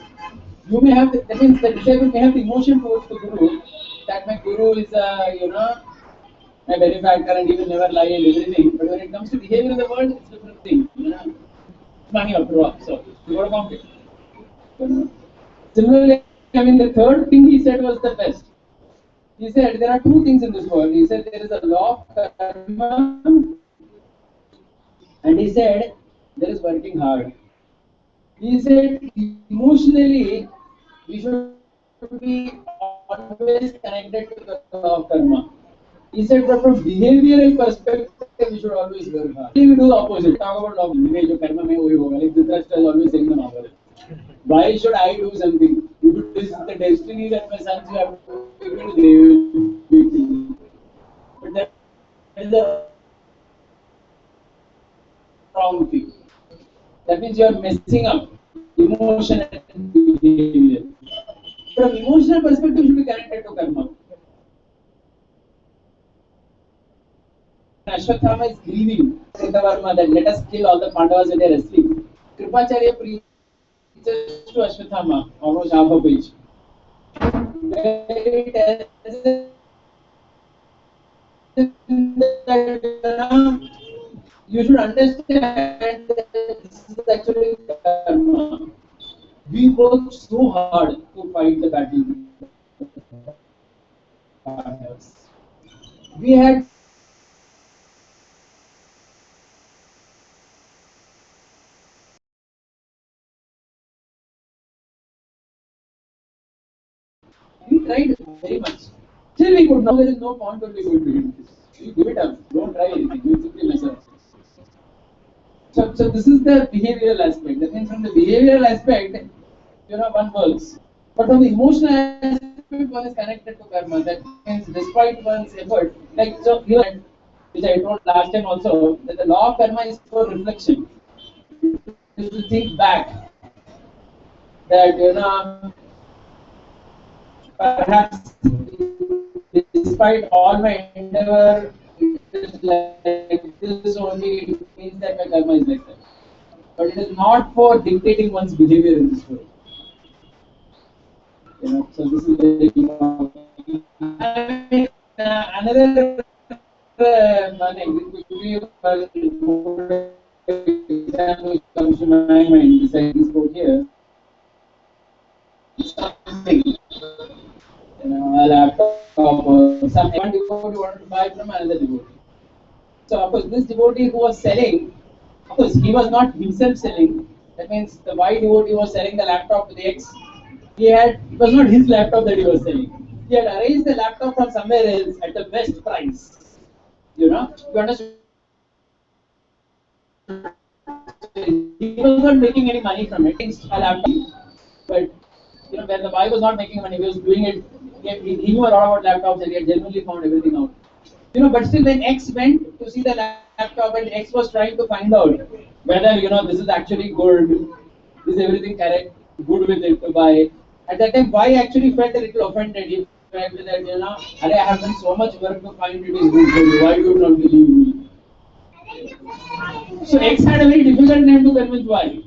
You may have, that means the disciple may have the emotion towards the Guru, that my Guru is a benefactor and he will never lie and everything. But when it comes to behavior in the world, it's a different thing. Money or drop. So, you got to count it. Similarly, the third thing he said was the best. He said there are 2 things in this world. He said there is a law of karma, and he said there is working hard. He said emotionally we should be always connected to the law of karma. He said but from behavioral perspective we should always work hard. We do the opposite. Talk about law of karma. Like Dhritarashtra is always saying the novel. Why should I do something? If it is the destiny that my sons will have to do, they will be killed. But that is the wrong thing. That means you are messing up emotion and behavior. From emotional perspective, you should be connected to karma. Ashwatthama is grieving Kritavarma that let us kill all the Pandavas when they are asleep. Kripacharya preaches to Ashwatthama, almost half a page. You should understand that this is actually karma. We worked so hard to fight the battle. We had we tried very much. Still we could. Now there is no point only going to it. You give it up. Don't try anything. You simply mess up. So this is the behavioral aspect. That means from the behavioral aspect, one works. But from the emotional aspect, one is connected to karma. That means despite one's effort, like so here, which I told last time also, that the law of karma is for reflection. Is to think back that perhaps despite all my endeavor, it is like this only, it means that my karma is like that. But it is not for dictating one's behavior in this world. So this is very important. Another example comes to my mind, besides this quote here. Something, a laptop or something. One devotee wanted to buy from another devotee. So of course this devotee who was selling, of course he was not himself selling. That means the Y devotee was selling the laptop to the X. It was not his laptop that he was selling. he had arranged the laptop from somewhere else at the best price. You understand? He was not making any money from it. A laptop, but when the boy was not making money, he was doing it. He knew a lot about laptops, and he had genuinely found everything out. But still, when X went to see the laptop, and X was trying to find out whether this is actually good, is everything correct, good with it to buy. At that time, Y actually felt a little offended. He felt that I have done so much work to find it is good. Why do you not believe me? So X had a very difficult name to convince Y.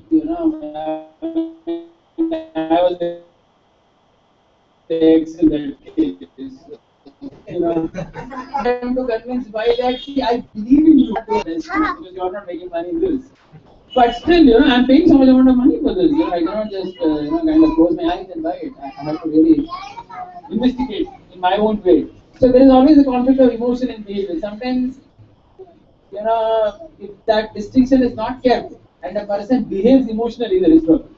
I was the X in that case. Time to convince Y that I believe in you because you are not making money in this. But still, I'm paying so much amount of money for this. I cannot just kind of close my eyes and buy it. I have to really investigate in my own way. So there is always a conflict of emotion and behavior. Sometimes if that distinction is not kept and a person behaves emotionally, there is trouble.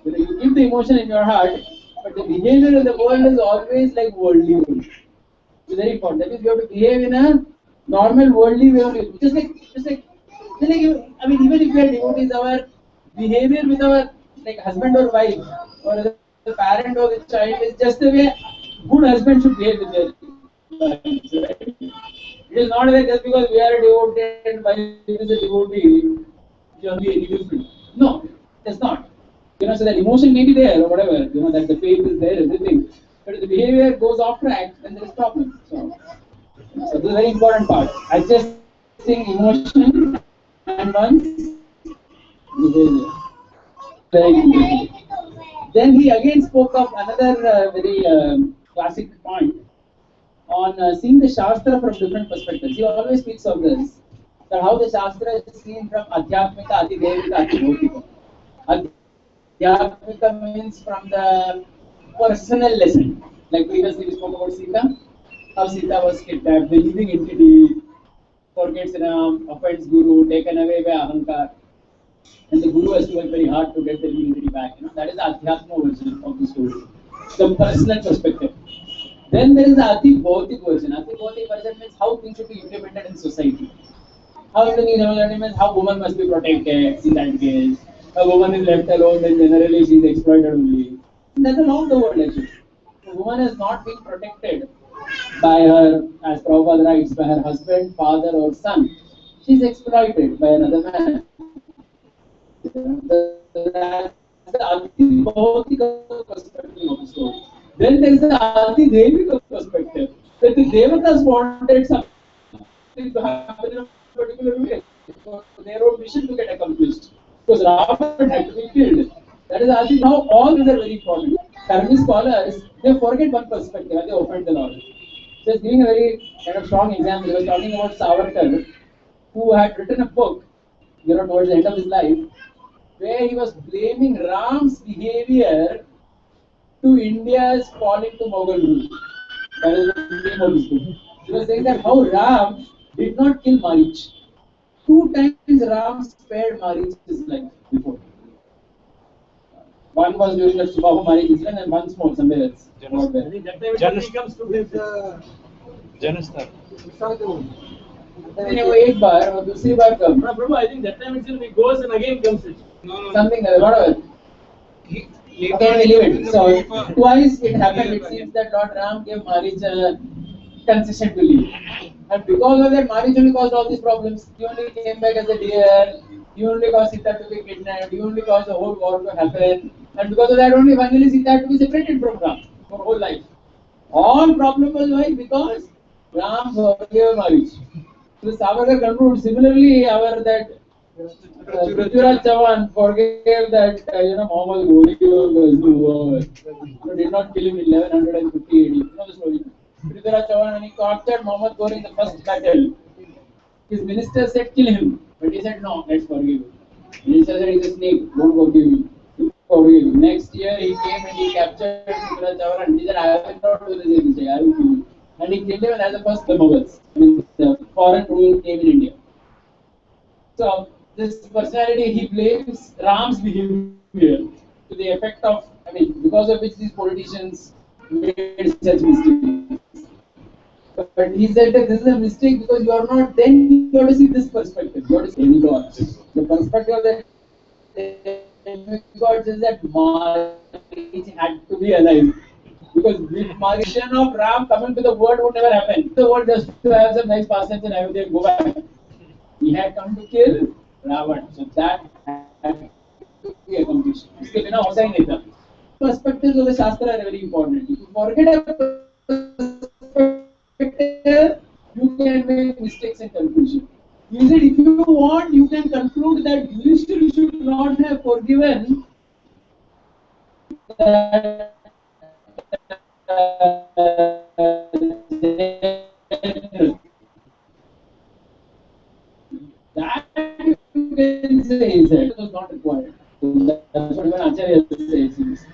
You keep the emotion in your heart, but the behavior in the world is always like worldly world. It's very important. That means you have to behave in a normal worldly way only. Even if we are devotees, our behavior with our husband or wife or the parent or the child is just the way good husband should behave with their wives, right? It is not that just because we are a devotee and wife is a devotee, you will be any different. No, it's not. So that emotion may be there or whatever, that the faith is there, everything. But if the behavior goes off track, then there is problem. So this is a very important part. Adjusting emotion and one's behavior. Very important. Then he again spoke of another very classic point on seeing the Shastra from different perspectives. He always speaks of this, that how the Shastra is seen from Adhyatmika, Adhidevika, Adhibhautika. Adhyatmika means from the personal lesson. Like previously we spoke about Sita, how Sita was kidnapped, the living entity forgets Ram, offends Guru, taken away by Ahankar. And the Guru has to work very hard to get the living entity back. That is the Adhyatma version of the story, the personal perspective. Then there is the Ati Bhautik version. Ati Bhautik version means how things should be implemented in society. How things implemented means how woman must be protected in that case. A woman is left alone, then generally she is exploited only. And that's around the world actually. A woman is not being protected by her, as Prabhupada writes, by her husband, father or son. She is exploited by another man. That's the Ati Bhautika perspective of the story. Then there is the Adi Devika perspective, that the Devatas wanted something to happen in a particular way for their own mission to get accomplished. Because Ravan had to be killed. That is Adi. Now all these are very important. Karmi scholars, they forget one perspective and they offend the Lord. Just giving a very kind of strong example, he was talking about Savarkar, who had written a book, towards the end of his life, where he was blaming Ram's behavior to India's fall into Mughal rule. That is the name of his book. He was saying that how Ram did not kill Marich. 2 times Ram spared Marich's life before. One was during the Subahu Marich incident and once more somewhere else. I think that time he comes to his Janastar. एक बार और दूसरी बार कब? Prabhu, I think that time itself he goes and again comes it. Something like that, whatever. Okay, we leave it. So twice it happened. It seems that Lord Ram gave Marich a concession to leave, and because of that, Marich only caused all these problems. He only came back as a deer. He only caused Sita to be kidnapped. He only caused the whole war to happen, and because of that, only finally Sita had to be separated from Ram for whole life. All problem was why? Because Ram forgave Marich. So Savarkar concludes similarly. Our that Prithviraj Chauhan forgave that Muhammad Ghori did not kill him in 1150 AD. You know the story. Prithviraj Chauhan, when he captured Muhammad Ghori in the first battle, his minister said kill him, but he said no, let's forgive him. Minister said he's a snake, don't forgive him. Forgive him. Next year he came and he captured Prithviraj Chauhan and he said I will not do the same mistake, I will kill him. And he killed him, and as the first the Mughals. The foreign rule came in India. So this personality, he blames Ram's behavior to the effect of, because of which these politicians made such mistakes. But he said that this is a mistake because you are not, then you have to see this perspective. You have to see gods. The perspective of the demigods is that Marich had to be alive. Because with Marishan of Ram coming to the world would never happen. The world just to have some nice pastimes and everything go back. He had come to kill Ravan. So that had to be accomplished. उसके बिना होता ही नहीं था. Perspectives of the Shastra are very important. If you forget a perspective, you can make mistakes in conclusion. He said, if you want, you can conclude that Yudhishthira should not have forgiven that that you can say he said it was not required. So that's what even Acharya says.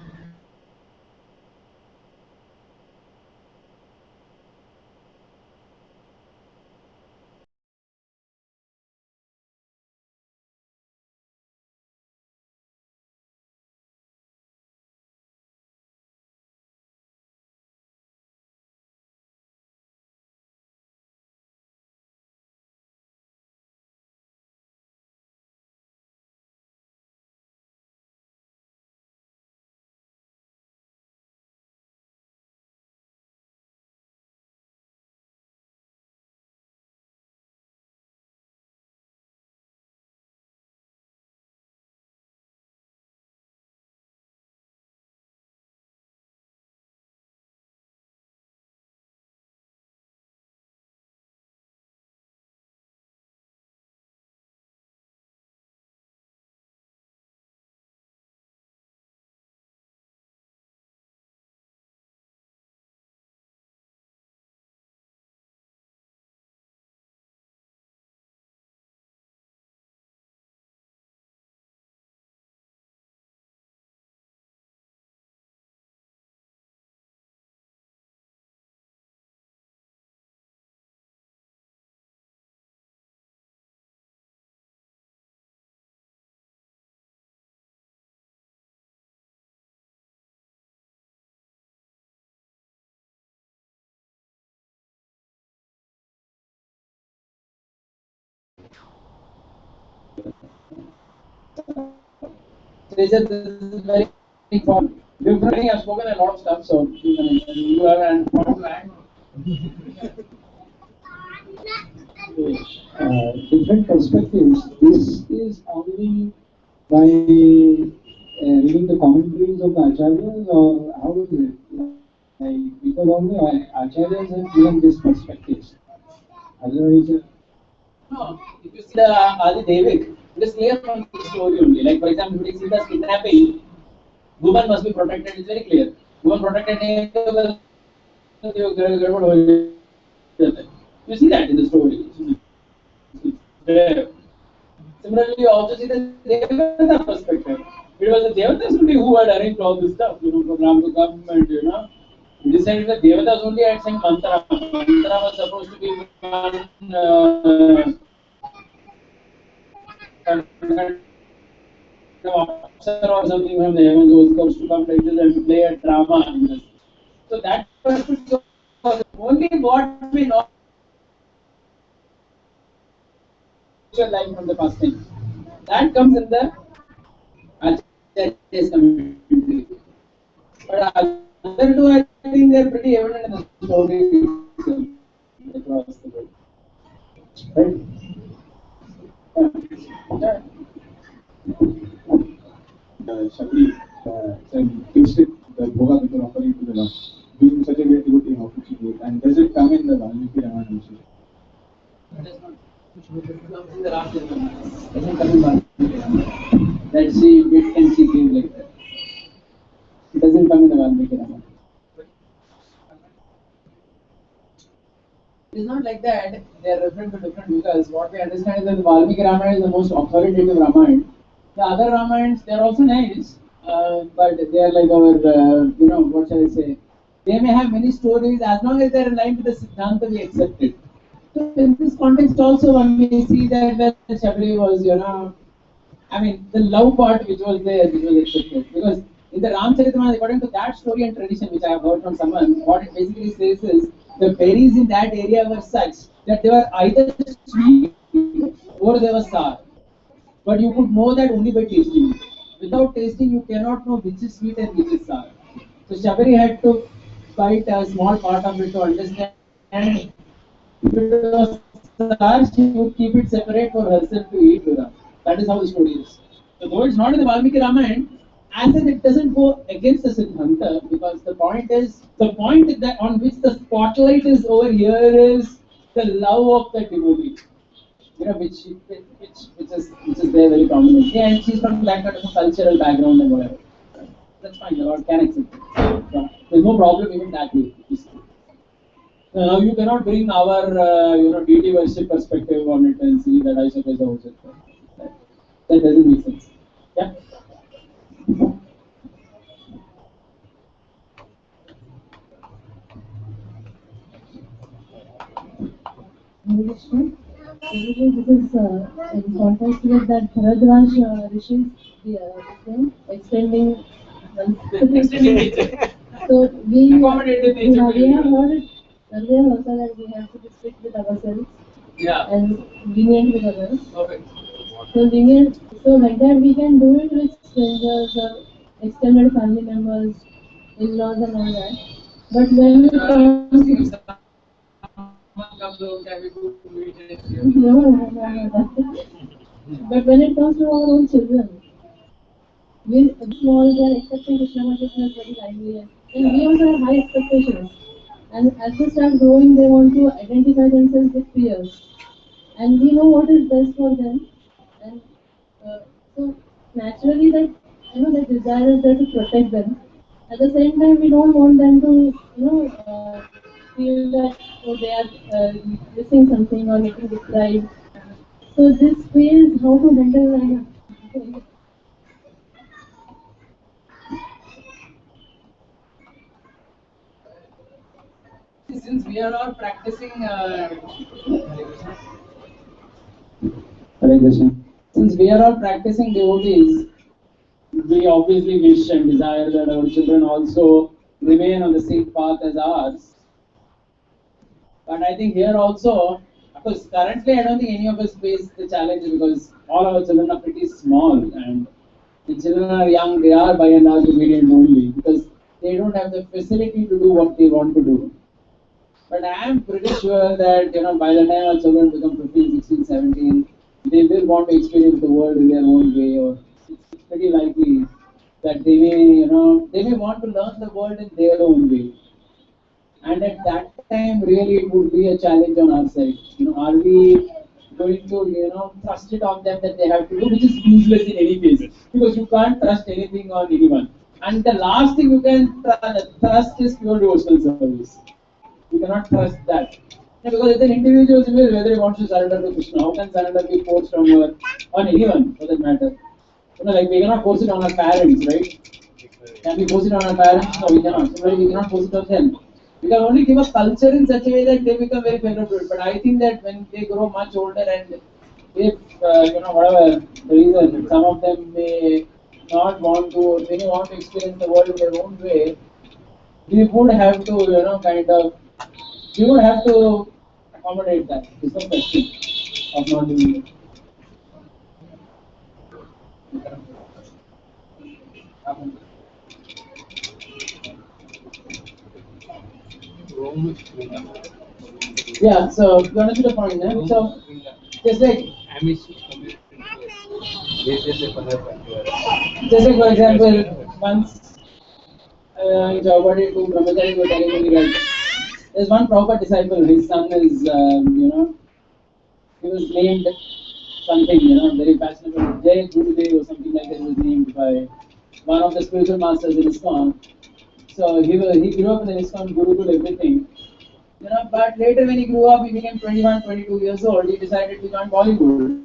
So he said this is very important. I have spoken a lot of stuff, so you have an important different perspectives. This is only by reading the commentaries of the acharyas, or how is it? Like, because only acharyas have given these perspectives. Otherwise, no, if you see the Adi Devik, it is clear from the story only. Like for example, if you see the kidnapping, woman must be protected. It's very clear. Woman protected. You see that in the story. There. Similarly, you also see the Devata perspective. It was the Devatas only who had arranged all this stuff, for Ram to come and, it is said that the Devatas only had sent mantra. Mantra was supposed to be one officer or something from the heavens who was supposed to come like this and play a drama in this. So that perspective was only what we know life from the past time. That comes in the Acharya's commentary. But other two, I think they're pretty evident in the story across the world. Right? Yeah. Shakti tasted the bhoga that you're offering to the Lord, being such a great devotee, how could she do it? And does it come in the Valmiki Ramayana also? It does not. It comes in the last doesn't come in Valmiki. That she bit and she gave like that. It doesn't come in the Valmiki Ramayana. It is not like that. They are referring to different because what we understand is that the Valmiki Ramayana is the most authoritative Ramayana. The other Ramayans, they are also nice, but they are like our, what shall I say? They may have many stories as long as they are in line with the Siddhanta, we accept it. So in this context also, when we see that Shabri was, the love part which was there, which was accepted. Because in In the Ramcharitamanas, according to that story and tradition, which I have heard from someone, what it basically says is the berries in that area were such that they were either sweet or they were sour. But you could know that only by tasting it. Without tasting, you cannot know which is sweet and which is sour. So Shabari had to bite a small part of it to understand. If it was sour, she would keep it separate for herself to eat with her. That is how the story is. So though it's not in the Valmiki Ramayana, as if it doesn't go against the Siddhanta, because the point that on which the spotlight is over here is the love of the devotee. Which is there very prominently, and she's from that kind of a cultural background and whatever. That's fine, the Lord can accept it. Yeah. There's no problem even that way. Now you cannot bring our deity worship perspective on it and see that Aisha is worship. That doesn't make sense. Yeah. Basically, this is in context with that Bharadwaj Rishi's extending. So we have heard it earlier also that we have to be strict with ourselves and lenient with others. Okay. So lenient, so like that we can do it with strangers or extended family members, in-laws and all that. But when it comes no. But when it comes to our own children, we small they are accepting Krishna consciousness very lively, and we also have high expectations. And as they start growing, they want to identify themselves with peers, and we know what is best for them. And so naturally, that the desire is there to protect them. At the same time, we don't want them to feel that they are missing something or getting deprived. So this way is how to handle. Since we are all practicing, since we are all practicing devotees, we obviously wish and desire that our children also remain on the same path as ours. But I think here also, of course, currently I don't think any of us face the challenge because all our children are pretty small and the children are young, they are by and large obedient only because they don't have the facility to do what they want to do. But I am pretty sure that by the time our children become 15, 16, 17, they will want to experience the world in their own way, or it's pretty likely that they may want to learn the world in their own way. And at that time, really, it would be a challenge on our side. Are we going to, thrust it on them that they have to do, which is useless in any case, because you can't trust anything on anyone. And the last thing you can trust is pure devotional service. You cannot trust that. Because it's an individual's will whether he wants to surrender to Krishna. How can surrender be forced on anyone for that matter? Like we cannot force it on our parents, right? Can we force it on our parents? No, we cannot. Similarly, we cannot force it on them. We can only give a culture in such a way that they become very favorable to it. But I think that when they grow much older and if, whatever the reason, some of them may not want to, they may want to experience the world in their own way, we would have to, we would have to accommodate that. There's no question of not doing it. Yeah, so you understood the point, eh? So just like for example, once Jawabadi to Brahmachari were telling me that there's one Prabhupada disciple, his son is, he was named something, very fashionable, Jay Gurudev or something like that. He was named by one of the spiritual masters in ISKCON. So he grew up in the ISKCON Gurukul, everything. But later when he grew up, he became 21, 22 years old, he decided to join Bollywood.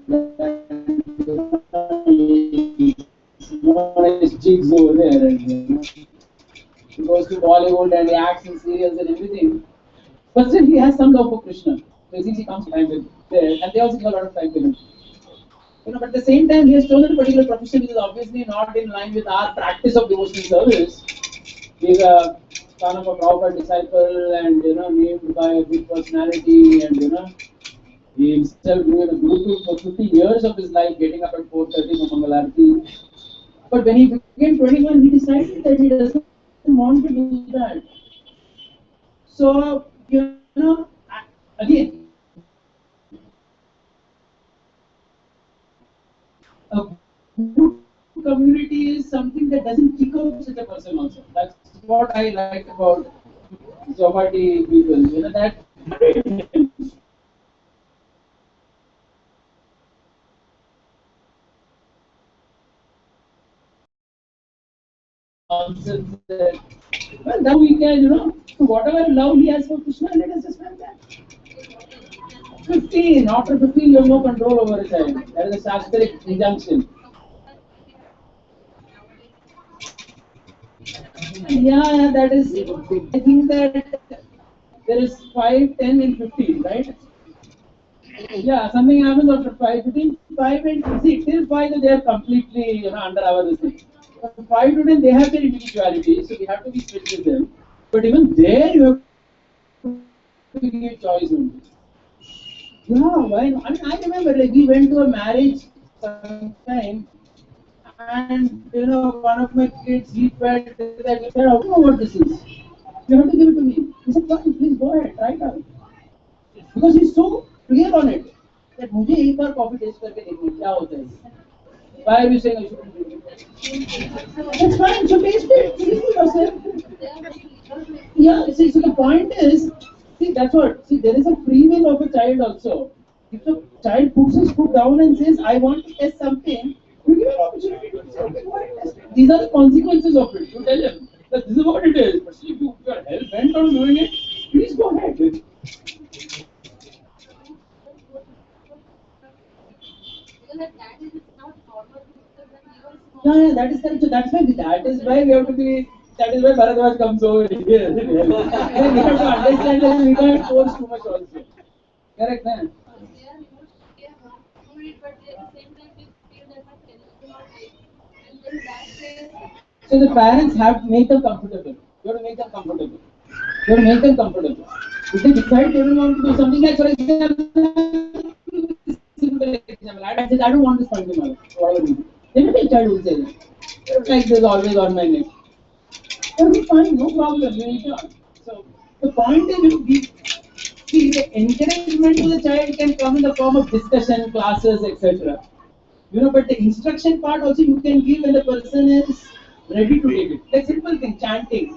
His cheeks over there, and he goes to Bollywood and he acts in serials and everything. But still, he has some love for Krishna. So since he comes time with there, and they also give a lot of time to him. But at the same time, he has chosen a particular profession which is obviously not in line with our practice of devotional service. He is a son of a Prabhupada disciple, and named by a big personality, and he himself doing a guru for 50 years of his life, getting up at 4:30 for Mangalarti. But when he became 21, he decided that he doesn't want to do that. So, again, a good community is something that doesn't kick out such a person also. That's what I like about Zomati people. That nonsense that, well, now we can, whatever love he has for Krishna, let us just have that. 15, after 15, you have no control over a child. That is a Shastric injunction. Yeah, that is, I think that there is 5, 10, and 15, right? Yeah, something happens after 5, between 5 and, see, till 5 they are completely, under our thing. From 5 to 10 they have their individuality, so we have to be strict with them. But even there you have to give choice only. Yeah, why not? I mean, I remember like we went to a marriage sometime, and one of my kids he felt that he said, I don't know what this is. You have to give it to me. He said, fine, please go ahead, try it out. Because he's so clear on it that मुझे एक बार coffee test करके देखनी क्या होता है. Why are you saying I shouldn't drink it? That's fine, so taste it. Believe it yourself. Yeah, see, so the point is, see, that's what, see, there is a free will of a child also. If the child puts his foot down and says, I want to test something, you give an opportunity to say, okay, go ahead, test it. These are the consequences of it. You tell him that this is what it is. But see, if you are hell bent on doing it, please go ahead. Yeah, that is correct. So that's why we have to be. That is why Bharadwaj comes over here. We have to understand that we can't force too much also. Correct, man. So the parents have to make them comfortable. You have to make them comfortable. You have to make them comfortable. If they decide they don't want to do something like, for example, simple example, I said I don't want to spend the money. Whatever you do. Then the child will say that. Like this always on my neck. That will be fine, no problem. You need to. So the point is, see, the encouragement to the child can come in the form of discussion, classes, etc. But the instruction part also you can give when the person is ready to take it. Like simple thing, chanting.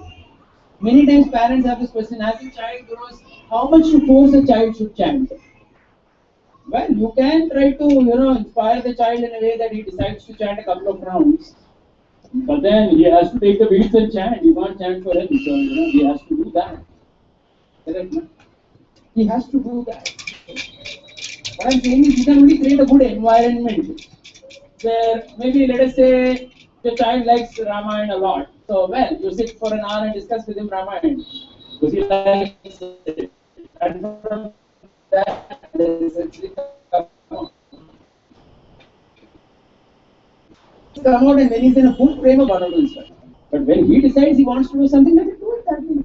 Many times parents have this question: as a child grows, how much to force a child should chant? Well, you can try to, inspire the child in a way that he decides to chant a couple of rounds. But then he has to take the beats and chant. You can't chant for him, so he has to do that. Correct? He has to do that. What I'm saying is, you can only create a good environment where maybe let us say the child likes Ramayana a lot. So, well, you sit for an hour and discuss with him Ramayana because he likes it. And from that, come out, and when he's in a full frame of honorable instruction. But when he decides he wants to do something, let him do it that way.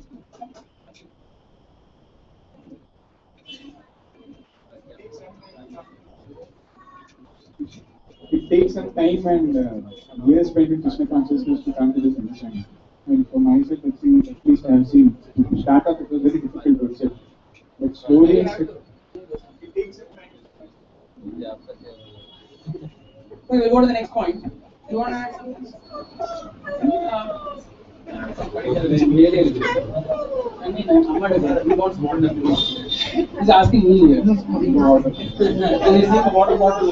It takes some time and years spent in Krishna consciousness to come to this understanding. And for myself, at least I have seen, to start off it was very difficult to accept. But slowly it takes some time. We'll go to the next point. You want to add something? I mean, he wants water. He's asking me here. And he's saying water bottle.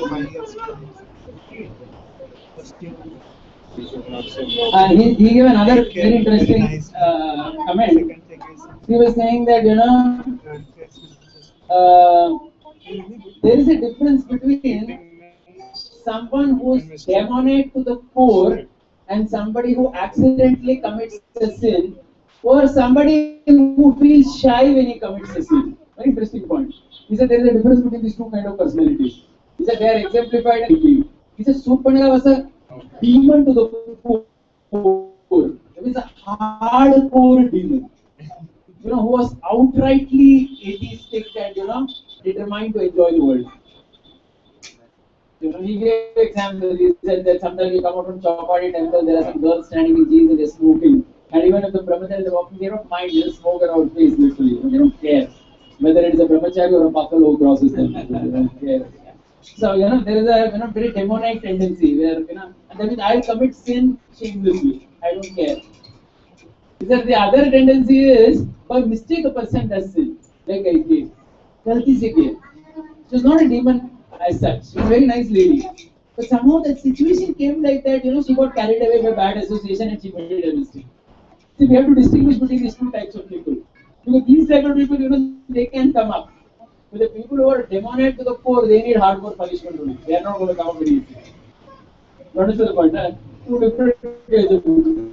He gave another very interesting comment. He was saying that, there is a difference between someone who is demonic to the core and somebody who accidentally commits a sin, or somebody who feels shy when he commits a sin. Very interesting point. He said there is a difference between these two kind of personalities. He said they are exemplified in he said Surpanaka was a demon to the poor. It was a hardcore demon. Who was outrightly atheistic and determined to enjoy the world. He gave examples. He said that sometimes you come out from Chowpatty temple, there are some girls standing in jeans and they're smoking. And even if the brahmacharis are walking, they don't mind, they just smoke around face literally. They don't care. Whether it is a brahmachari or a buffalo who crosses them. They don't care. So, there is a very demonic tendency where, and that means I'll commit sin shamelessly. I don't care. He said the other tendency is, by mistake a person does sin. Like I gave. Galti se kiya. She was not a demon as such. She was a very nice lady. But somehow that situation came like that, she got carried away by bad association and she made a mistake. See, we have to distinguish between these two types of people. Because these type of people, they can come up. But the people who are demonic to the core, they need hardcore punishment only. They are not going to come up very easily. You understand the point? Two different ways of people.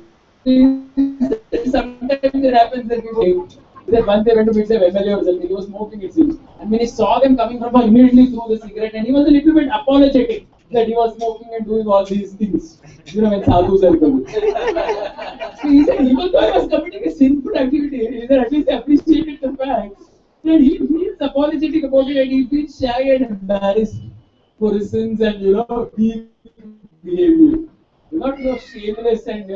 Sometimes it happens that people, once they went to meet the MLA or something, he was smoking it seems. And when he saw them coming from her, immediately threw the cigarette and he was a little bit apologetic that he was smoking and doing all these things. When sadhus are coming. So he said, even though I was committing a sinful activity, he said, at least I appreciated the fact that he feels apologetic about it and he feels shy and embarrassed for his sins and, weak behavior. Not shameless and,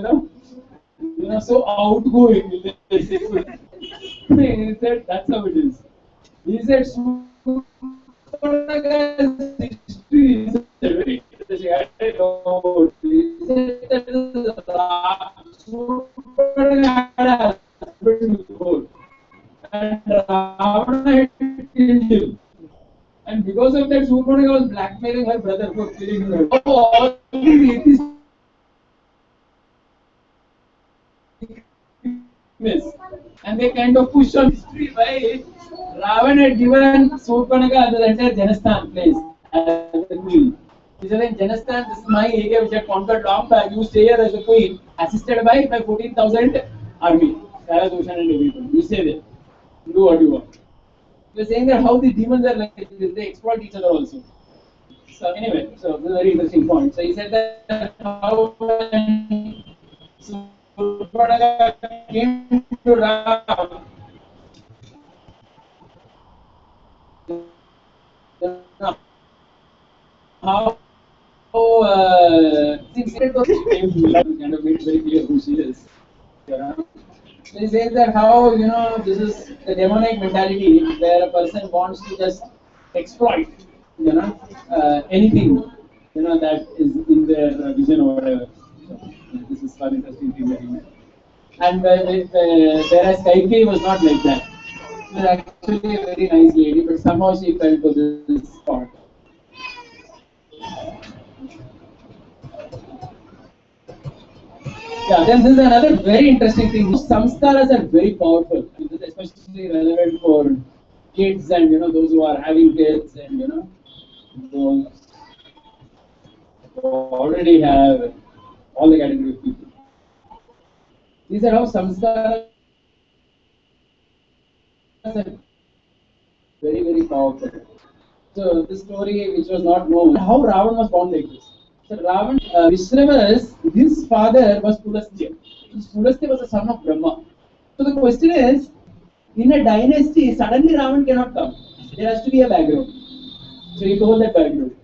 so outgoing in this. He said, that's how it is. He said, Surpanaka's history is very interesting. I don't know. He said that Surpanaka had a husband before. And Ravana had killed him. And because of that, Surpanaka was blackmailing her brother for killing her. All these atheists and they kind of push on history by Ravan had given Surpanaka the entire Janasthan place as a queen. He said, in Janasthan, this is my area which I conquered long back. You stay here as a queen, assisted by my 14,000 army, Saradoshan and everyone. You stay there. Do what you want. He was saying that how the demons are like this, they exploit each other also. So anyway, so this is a very interesting point. So he said that how Surpanaka came to Ram, how things kind of made very clear who she is. So he says that how this is the demonic mentality where a person wants to just exploit anything that is in their vision or whatever. So, this is one interesting thing that he made. And whereas Kaikeyi was not like that. She was actually a very nice lady, but somehow she fell to this spot. Yeah, then this is another very interesting thing. Samskaras are very powerful. This is especially relevant for kids and those who are having kids and those who already have all the category of people. These are how samskaras are very, very powerful. So this story which was not known, how Ravan was born like this. So Ravan, Vishnu's, his father was Pulastya. Pulastya was a son of Brahma. So the question is, in a dynasty, suddenly Ravan cannot come. There has to be a background. So he told that background.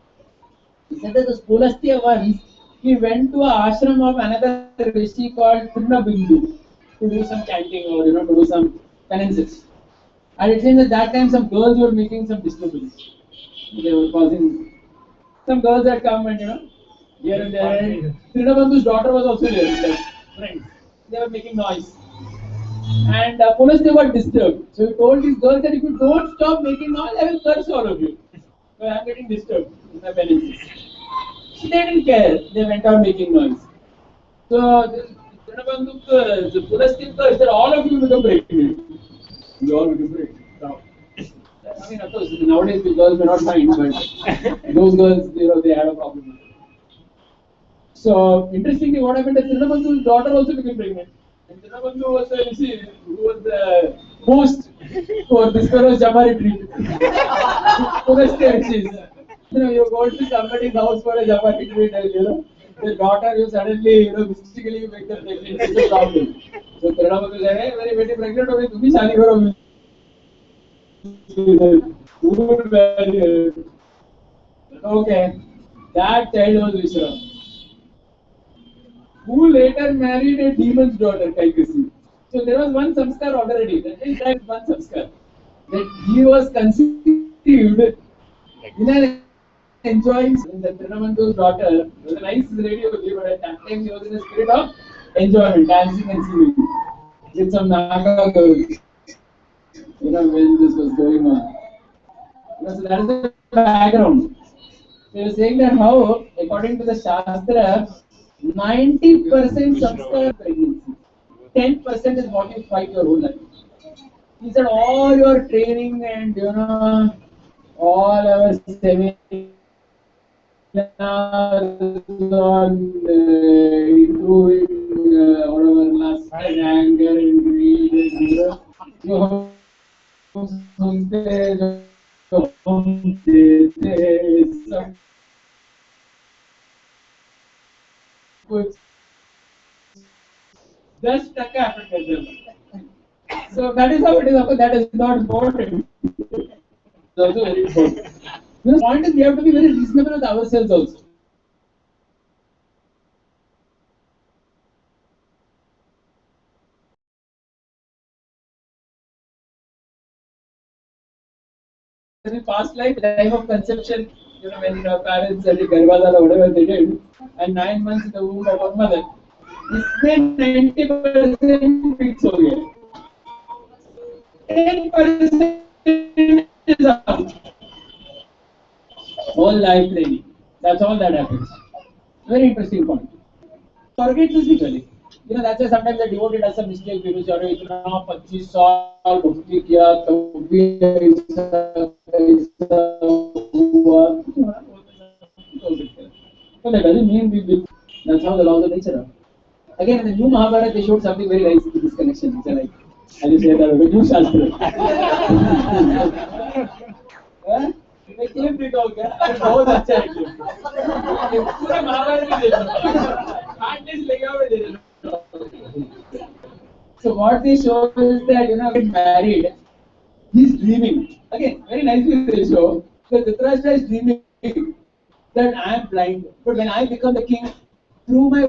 He said that this Pulastya once, he went to an ashram of another rishi called Trunabindu to do some chanting or to do some penances. And it seems at that time some girls were making some disturbance. They were causing. Some girls had come and here and there. And Trinabandhu's daughter was also there with their friends. They were making noise. And Pulastya got disturbed. So he told these girls that if you don't stop making noise, I will curse all of you. So I am getting disturbed in my penances. So they didn't care. They went on making noise. So Trinabandhu cursed, Pulastya cursed that all of you become pregnant. We all become pregnant. Now, I mean, of course, nowadays the girls may not mind, but those girls, they had a problem. So, interestingly, what happened is Trinabandhu's daughter also became pregnant. And Trinabandhu was the rishi who was the host for this fellow's Jama retreat. Pulastya rishis. You go to somebody's house for a chapati treat, the daughter, you suddenly, mystically you make them pregnant. It's a problem. So Pranam will say, hey, very, very pregnant, okay, you be shadi karo. Okay, that child was Vishram, who later married a demon's daughter, Kaikasi. So there was one samskar already. That is that one samskar. That he was conceived in an enjoying the Trinamantu's daughter was a nice lady, okay, but at that time she was in a spirit of enjoyment, dancing and singing with some Naga girls, when this was going on. So that is the background. So you're saying that how, according to the Shastra, 90% samskar pregnancy, 10% is what you fight your whole life. He said all your training and all our seminars on improving whatever lust and anger and greed and जो हम सुनते जो हम देते सब कुछ 10% effort करते हैं. So that is how it is. Of course, that is not important. It's also very important. The point is we have to be very reasonable with ourselves also. In past life, the time of conception, when parents did Garbhadal or whatever they did, and 9 months in the womb of our mother, इसमें 90% fix हो गया. 10% is out. Whole life training. That's all that happens. Very interesting point. Forget this actually. That's why sometimes the devotee does a mistake. People say, "अरे इतना 25 साल भक्ति किया, कभी ऐसा हुआ." So that doesn't mean we will. That's how the laws of nature are. Again, in the new Mahabharata, they showed something very nice in this connection. It's like, as you say, the new Shastra. Clip दिखा हो गया बहुत अच्छा है पूरे महाभारत में दे दो 8 days लेके आओ दे दो. So what they show is that get married, he's dreaming again very nicely they show that Dhritarashtra is dreaming that I am blind, but when I become the king, through my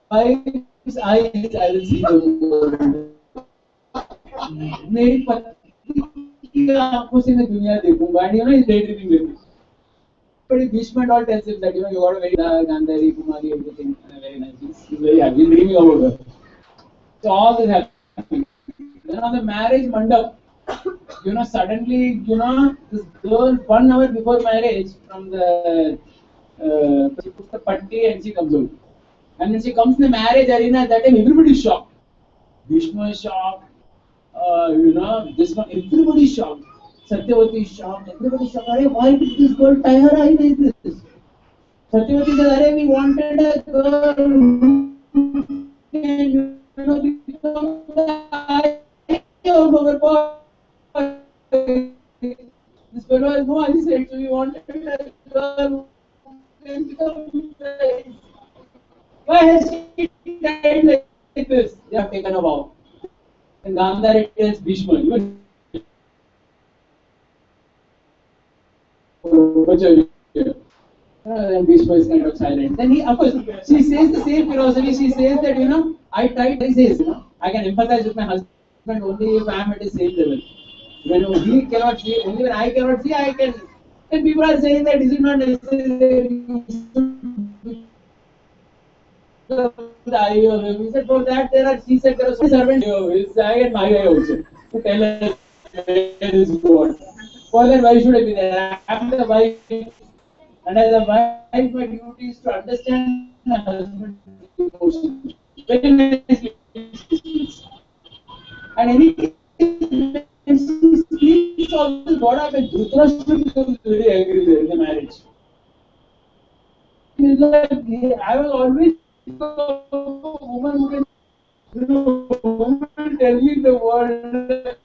wife's eyes I will see the world. मेरी पत्नी की आंखों से मैं दुनिया देखूंगा. And he's daydreaming with it. But if Bhishma all tells him that you got a very Gandhari, Kumari, everything, very nice. He's very happy, he's dreaming about her. So all this happening. Then on the marriage mandap, suddenly, this girl 1 hour before marriage from the she puts the patti and she comes out. And when she comes in the marriage arena, at that time everybody is shocked. Bhishma is shocked. This one, everybody is shocked. Satyavati is shocked. Everybody is shocked. Why did this girl tie her eye like this? Satyavati says, we wanted a girl who can, become the eye of our boy. This fellow has no eyesight, so we wanted a girl who can become the eye. Why has she died like this? They have taken a vow. And Gandhari tells Bhishma, and Bhishma is kind of silent. Then he, of course, she says the same philosophy. She says that, I tried, he says, I can empathize with my husband only if I am at the same level. When he cannot see, only when I cannot see, I can. And people are saying that is it not necessary? The eye of him. He said, for that she said there are some servants of his eye and my eye also. To tell us where is God. For that, why should I be there? I am the wife. And as a wife, my duty is to understand my husband's emotions. Very nicely. And any when she speaks all this, what happens? Dhritarashtra becomes very angry there in the marriage. He's like, I was always a woman who can, woman tell me the word.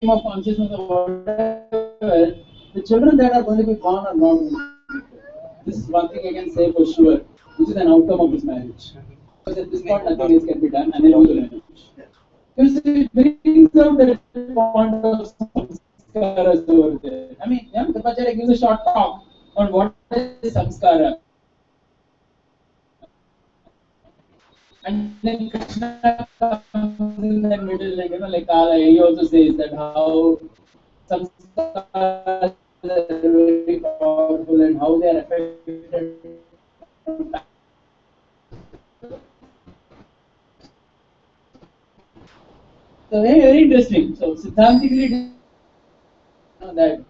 of consciousness or whatever, the children that are going to be born are not. This is one thing I can say for sure, which is an outcome of this marriage. Because at this point, nothing else can be done, and then do the marriage. Because it brings out the point of samskaras over there. I mean, yeah, the Bacharya gives a short talk on what is samskara. And then Krishna comes in the middle, like, like Kala, he also says that how samskaras are very powerful and how they are affected. So very, very interesting. So Siddhantically, that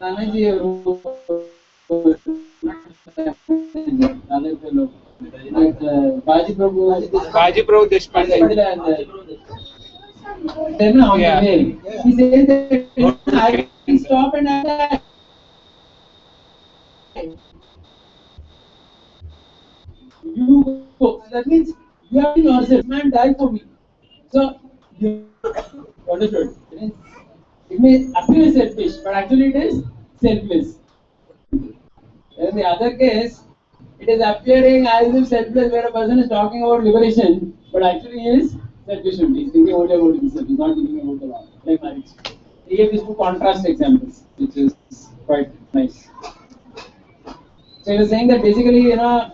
Tanaji, other fellow, Baji Prabhu, Baji Prabhu Deshpande. Then on Yeah. the mail, he says that I stop and I you go. That means you have been yourself. Man died for me. So you understood. It may appear selfish, but actually it is selfless. In the other case, it is appearing as if selfless, where a person is talking about liberation, but actually he is selfish only. He is thinking only about himself. He is not thinking about the Lord. Like marriage. He gave these two contrast examples, which is quite nice. So he was saying that basically,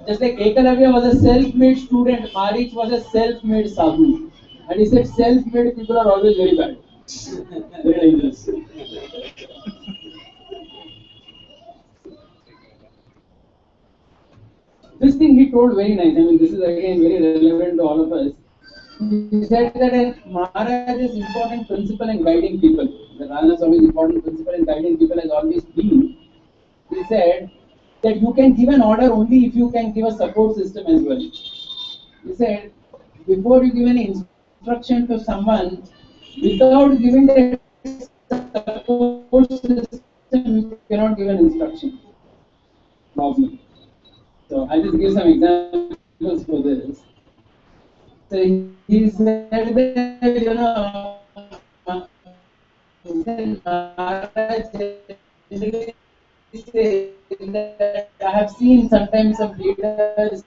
just like Ekalavya was a self-made student, Marich was a self-made sadhu. And he said self-made people are always very bad. Very dangerous. This thing he told very nice. I mean, this is again very relevant to all of us. He said that Maharaj's important principle in guiding people, the Rana Swami's important principle in guiding people has always been, he said that you can give an order only if you can give a support system as well. He said, before you give any instruction to someone, without giving the support system, you cannot give an instruction. Problem. So I'll just give some examples for this. So he said that, I have seen sometimes some leaders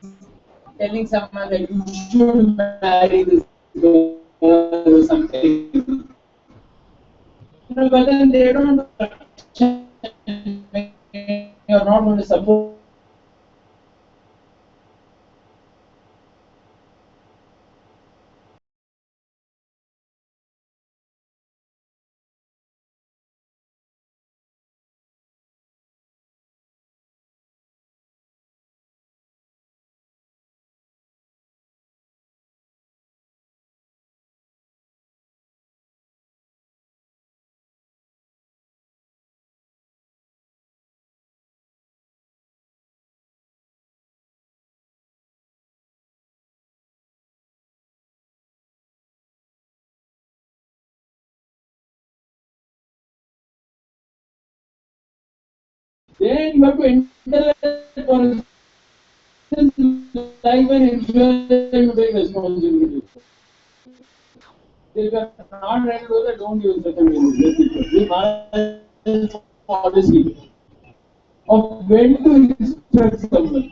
telling someone that you should marry this girl or something. But then they don't. You're not going to support. Then you have to enter that person's life and ensure that you take responsibility. If you are not ready to do that, don't use such a means. We must policy of when to instruct someone.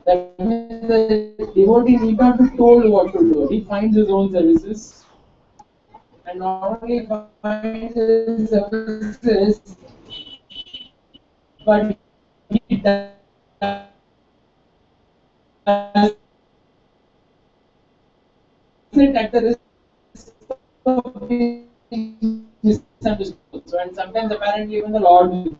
That means the devotee need not be told what to do. He finds his own services, and not only finds his services, but he does it at the risk of being misunderstood. So, and sometimes apparently even the Lord. Things.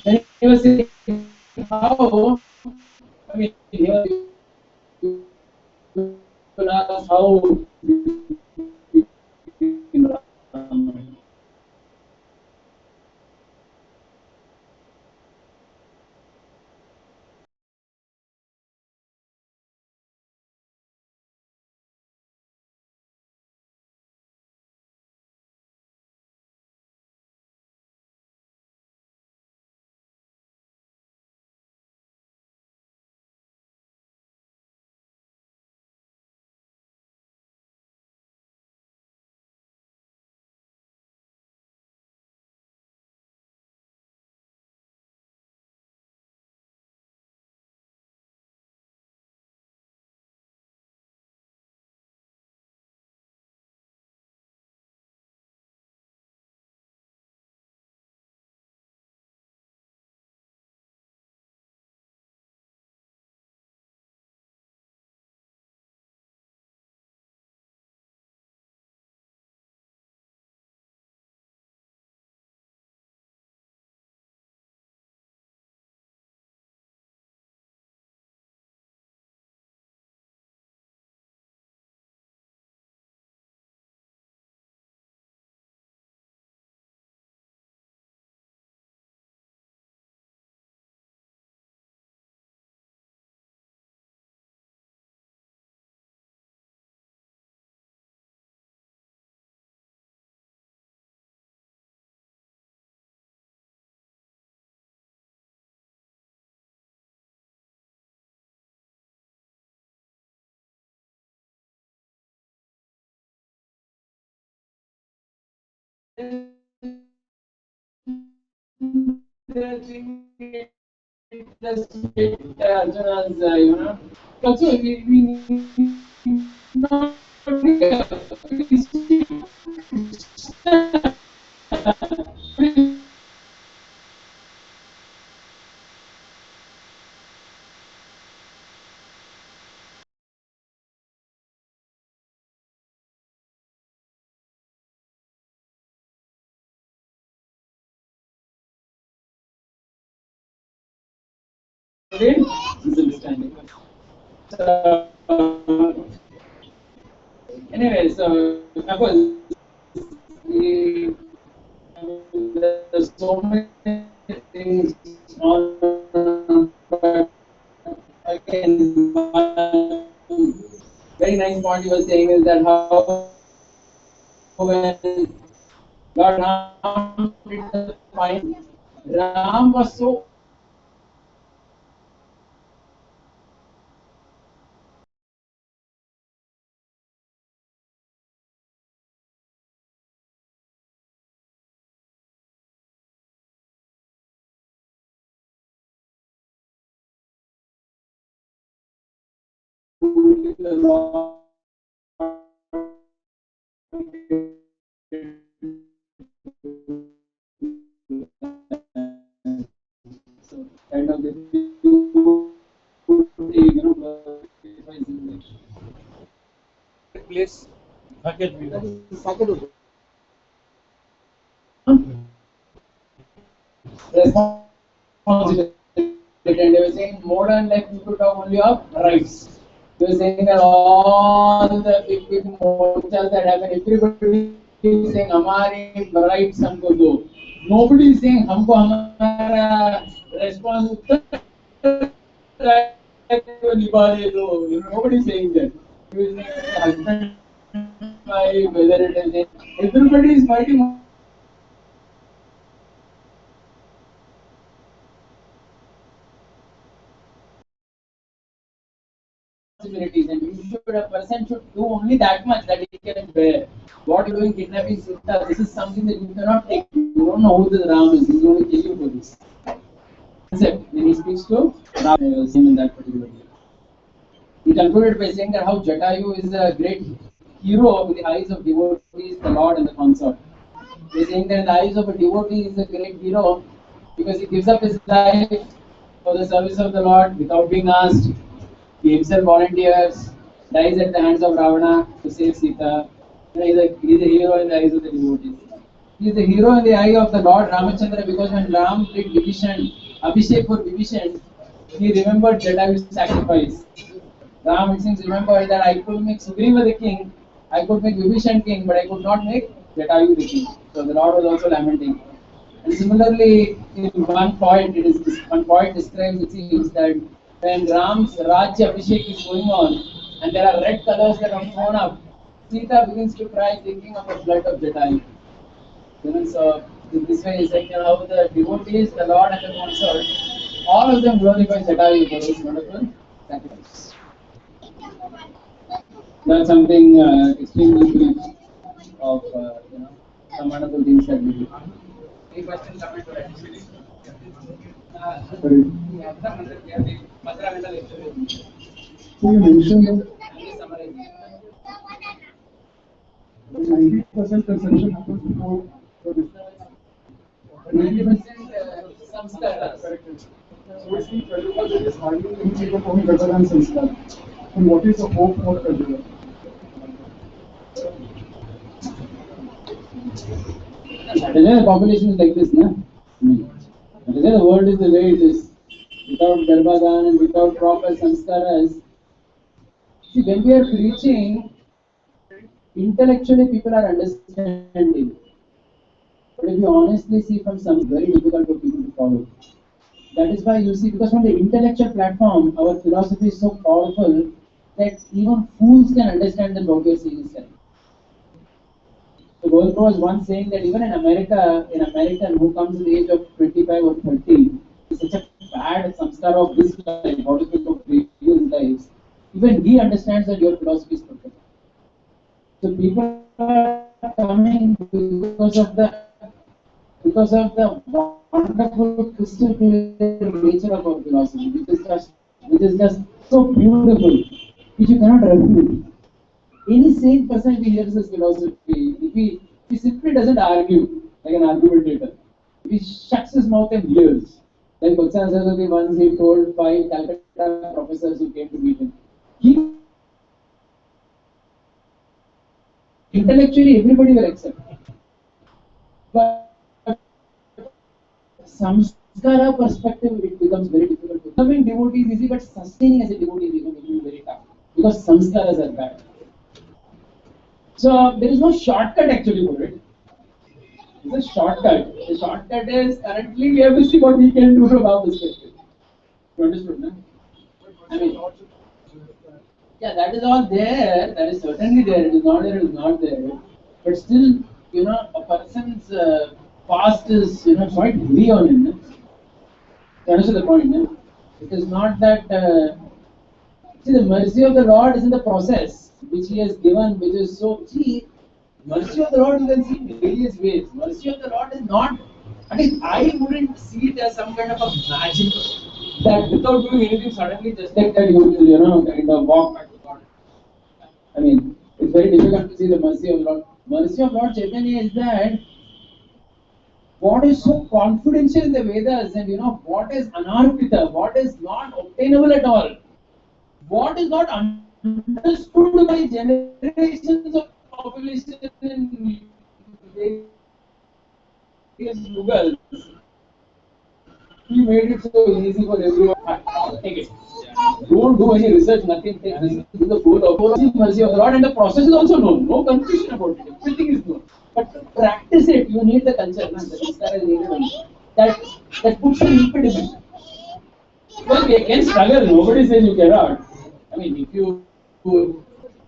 And he was saying how, I mean, here you ask how Arjuna's, also we not misunderstanding. So, anyway, so of course, we, there's so many things on, but again, one very nice point you were saying is that how when Lord Ram did the find, Ram was so kind of Please. Bucket we have. responsibility. And they were saying modern life people talk only of rights. They were saying that all the big mochas that happen, everybody is saying हमारे rights हमको दो. Nobody is saying हमको हमारा responsibility निभा दे दो. Nobody is saying that. Husband, wife, whether it is everybody is fighting. Responsibilities, and a person should do only that much that he can bear. What you're doing, kidnapping Sita, this is something that you cannot take. You don't know who this Ram is. He's going to kill you for this. Concept. When he speaks to Ram, him in that particular way. He concluded by saying that how Jatayu is a great hero in the eyes of devotees, the Lord and the consort. He's saying that in the eyes of a devotee, he is a great hero because he gives up his life for the service of the Lord without being asked. He himself volunteers, dies at the hands of Ravana to save Sita. He's a hero in the eyes of the devotees. He is a hero in the eye of the Lord Ramachandra because when Ram did Abhishek for Vibhishan, he remembered Jatayu's sacrifice. Ram, it seems, remembered that I could make Sugriva the king, I could make Vibhishan king, but I could not make Jatayu the king. So the Lord was also lamenting. And similarly, in one point describes, it seems, that when Ram's Rajya Abhishek is going on and there are red colors that are thrown up, Sita begins to cry thinking of the blood of Jatayu. So in this way is like how the devotees, the Lord and the consort, all of them glorify Jatayu for this wonderful sacrifice. That's something extremely brief of some wonderful things that we do. Any questions, comment, or addition? So you mentioned that I'm summarizing. 90% consumption happens before the 90% samskaras. So it's in Kalyuga there is hardly any people performing better than Sanskar. And what is the hope for Kalyuga? The population is like this, na? The world is the way it is. Without Garbhadan and without proper samskaras. See, when we are preaching, intellectually people are understanding. But if you honestly see from some, very difficult for people to follow. That is why you see, because from the intellectual platform, our philosophy is so powerful that even fools can understand that what we are saying is correct. So Goldberg was once saying that even in America, an American who comes at the age of 25 or 30 is such a bad samskara of this life, how to think of previous lives, even he understands that your philosophy is perfect. So people are coming because of the wonderful crystal clear nature of our philosophy, which is just so beautiful, which you cannot refute. Any sane person who hears this philosophy, if he simply doesn't argue like an argumentator, if he shuts his mouth and hears, like Bhaktisiddhanta Saraswati once he told 5 Calcutta professors who came to meet him, he intellectually everybody will accept. But samskara perspective, it becomes very difficult. Becoming devotee is easy, but sustaining as a devotee becomes very tough because samskaras are bad. So there is no shortcut actually for it. It's a shortcut. The shortcut is currently we have to see what we can do from our perspective. You understood, no? I mean, yeah, that is all there. That is certainly there. It is not there. It is not there. But still, a person's past is quite heavy on him. No? You understand the point? No? It is not that. See, the mercy of the Lord is in the process which He has given, which is so. See, mercy of the Lord you can see in various ways. Mercy of the Lord is not. I mean, I wouldn't see it as some kind of a magic that without doing anything suddenly just like that you will, kind of walk back to God. I mean, it's very difficult to see the mercy of the Lord. Mercy of Lord Chaitanya is that what is so confidential in the Vedas and what is anarpita, what is not obtainable at all, what is not understood by generations of population in various Mughals. He made it so easy for everyone. Take it. Don't do any research, nothing. Take this is the goal of mercy of the Lord, and the process is also known. No confusion about it. Everything is known. But to practice it, you need the culture. The sanskara is needed. That puts an impediment. Well, we can struggle. Nobody says you cannot. I mean, if you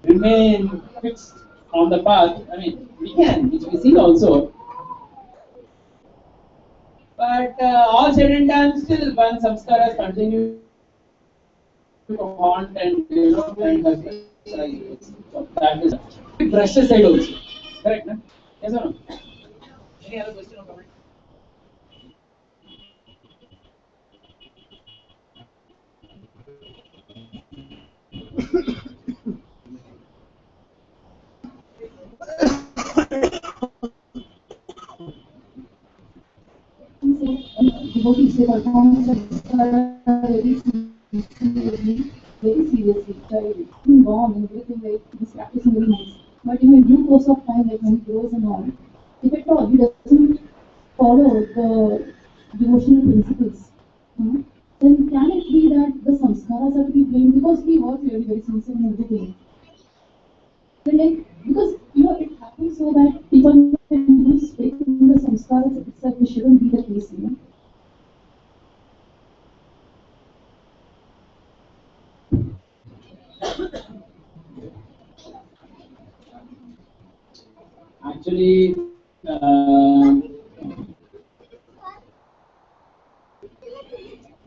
remain fixed on the path, I mean, we can, which we see also. But all said and done, still one samskaras continue to haunt and and so that is precious side also. Correct, no? Yes or no? Any other question or comment? Devotees they perform very seriously, very seriously. Being born and everything like he's practicing very nice. But in due course of time, like when he grows and all, if at all he doesn't follow the devotional principles, then can it be that the samskaras are to be blamed because he was really very sincere and everything? Then like because it happens so that people lose faith in the samskaras itself, it shouldn't be the case. Actually,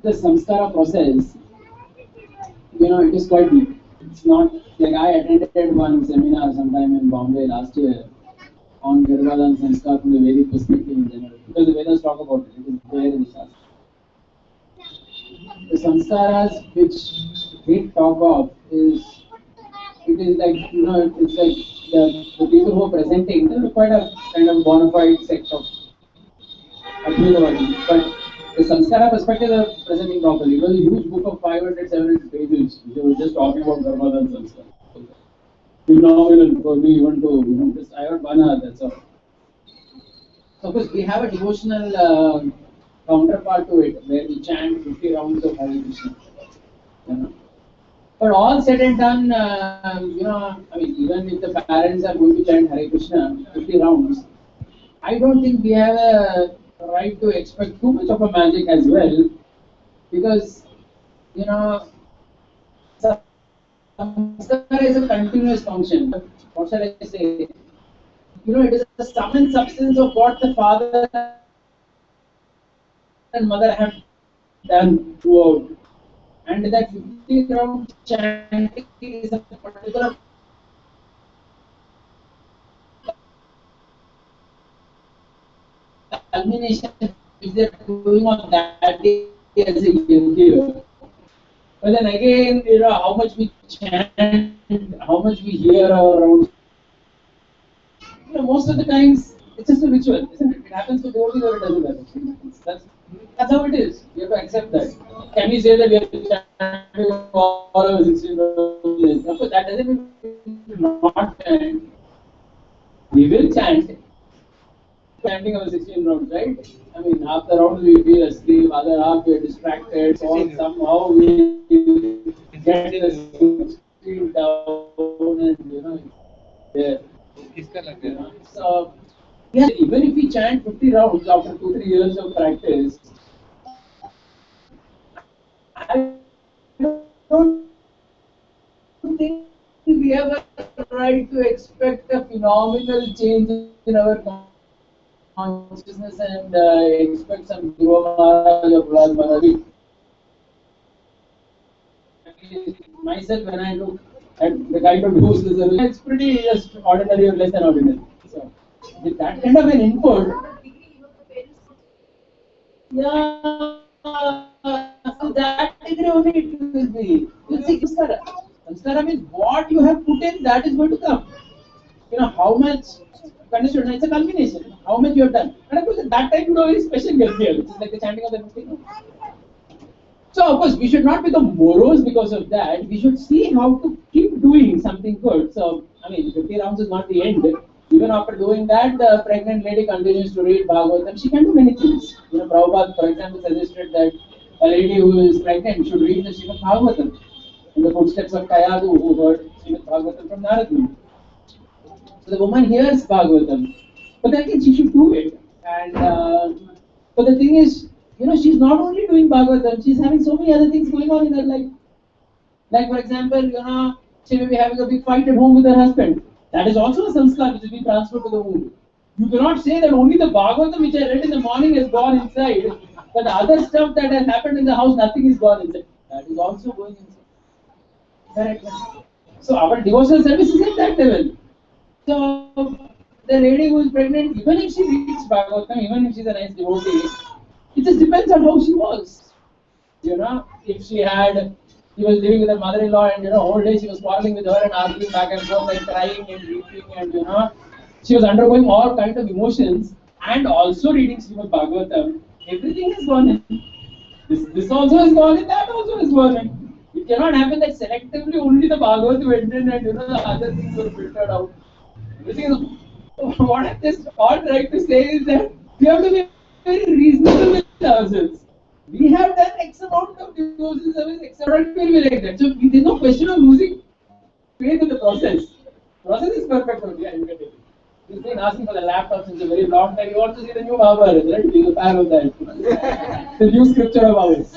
the samskara process, it is quite deep. It's not like I attended one seminar sometime in Bombay last year on Garvada and Sanskar from the Vedic perspective in general. Because the Vedas talk about it, it is there in the Shastra. The samskaras which we talk of it is like, it's like the people who are presenting, they're quite a kind of bona fide sect of Advaitavadis. But the samskara perspective are presenting properly. It was a huge book of 500, 700 pages. They were just talking about Garvada and Sanskar. Phenomenal for me even to, just I heard one hour, that's all. So, of course, we have a devotional counterpart to it where we chant 50 rounds of Hare Krishna. But all said and done, I mean, even if the parents are going to chant Hare Krishna 50 rounds, I don't think we have a right to expect too much of a magic as well, because, samskara is a continuous function. What shall I say? It is the sum and substance of what the father and mother have done throughout. And that 50 round chanting is a particular culmination which they are doing on that day as a year. But then again, how much we chant, how much we hear around. Most of the times it's just a ritual, isn't it? It happens to devotees or it doesn't happen. That's how it is. You have to accept that. Can we say that we are chanting all over 16 days? Of course, that doesn't mean we will not chant. We will chant. Chanting over 16 rounds, right? I mean, half the rounds we feel asleep, other half we are distracted, so somehow we get the stream down and there. So, yeah, even if we chant 50 rounds after 2-3 years of practice, I don't think we have a right to expect a phenomenal change in our consciousness and expect some Guru Maharaj or Prahlad Maharaj. Myself, when I look at the kind of views, it's pretty just ordinary or less than ordinary. So, with that kind of an input, yeah, so that degree only it will be. You'll see, samskara. Samskara means what you have put in, that is going to come. How much, understood, it's a culmination, how much you have done. And of course, at that time, you know, very special here, which is like the chanting of the 15. So, of course, we should not become morose because of that. We should see how to keep doing something good. So, I mean, 50 rounds is not the end. Even after doing that, the pregnant lady continues to read Bhagavatam. She can do many things. Prabhupada, for example, suggested that a lady who is pregnant should read the Srimad Bhagavatam in the footsteps of Kayadu, who heard Srimad Bhagavatam from Narad Muni. So the woman hears Bhagavatam, but I think she should do it. And but the thing is, she's not only doing Bhagavatam, she's having so many other things going on in her life. Like, for example, she may be having a big fight at home with her husband. That is also a samskar which is being transferred to the womb. You cannot say that only the Bhagavatam which I read in the morning has gone inside, but the other stuff that has happened in the house, nothing is gone inside. That is also going inside. Correct. So our devotional service is at that level. So the lady who is pregnant, even if she reads Bhagavatam, even if she's a nice devotee, it just depends on how she was. If she was living with her mother-in-law and whole day she was quarreling with her and arguing back and forth and crying and weeping and she was undergoing all kinds of emotions and also reading Srimad Bhagavatam, everything is gone in. This also is gone in, that also is gone in. It cannot happen that selectively only the Bhagavatam went in and the other things were filtered out. What I'm just all trying to say is that we have to be very reasonable with ourselves. We have done X amount of devotional service, X amount will be like that. So there's no question of losing faith in the process. Process is perfect only, you can take it. He's been asking for the laptop since a very long time. You also see the new Mahabharata, right? He's a fan of that. The new scripture of ours.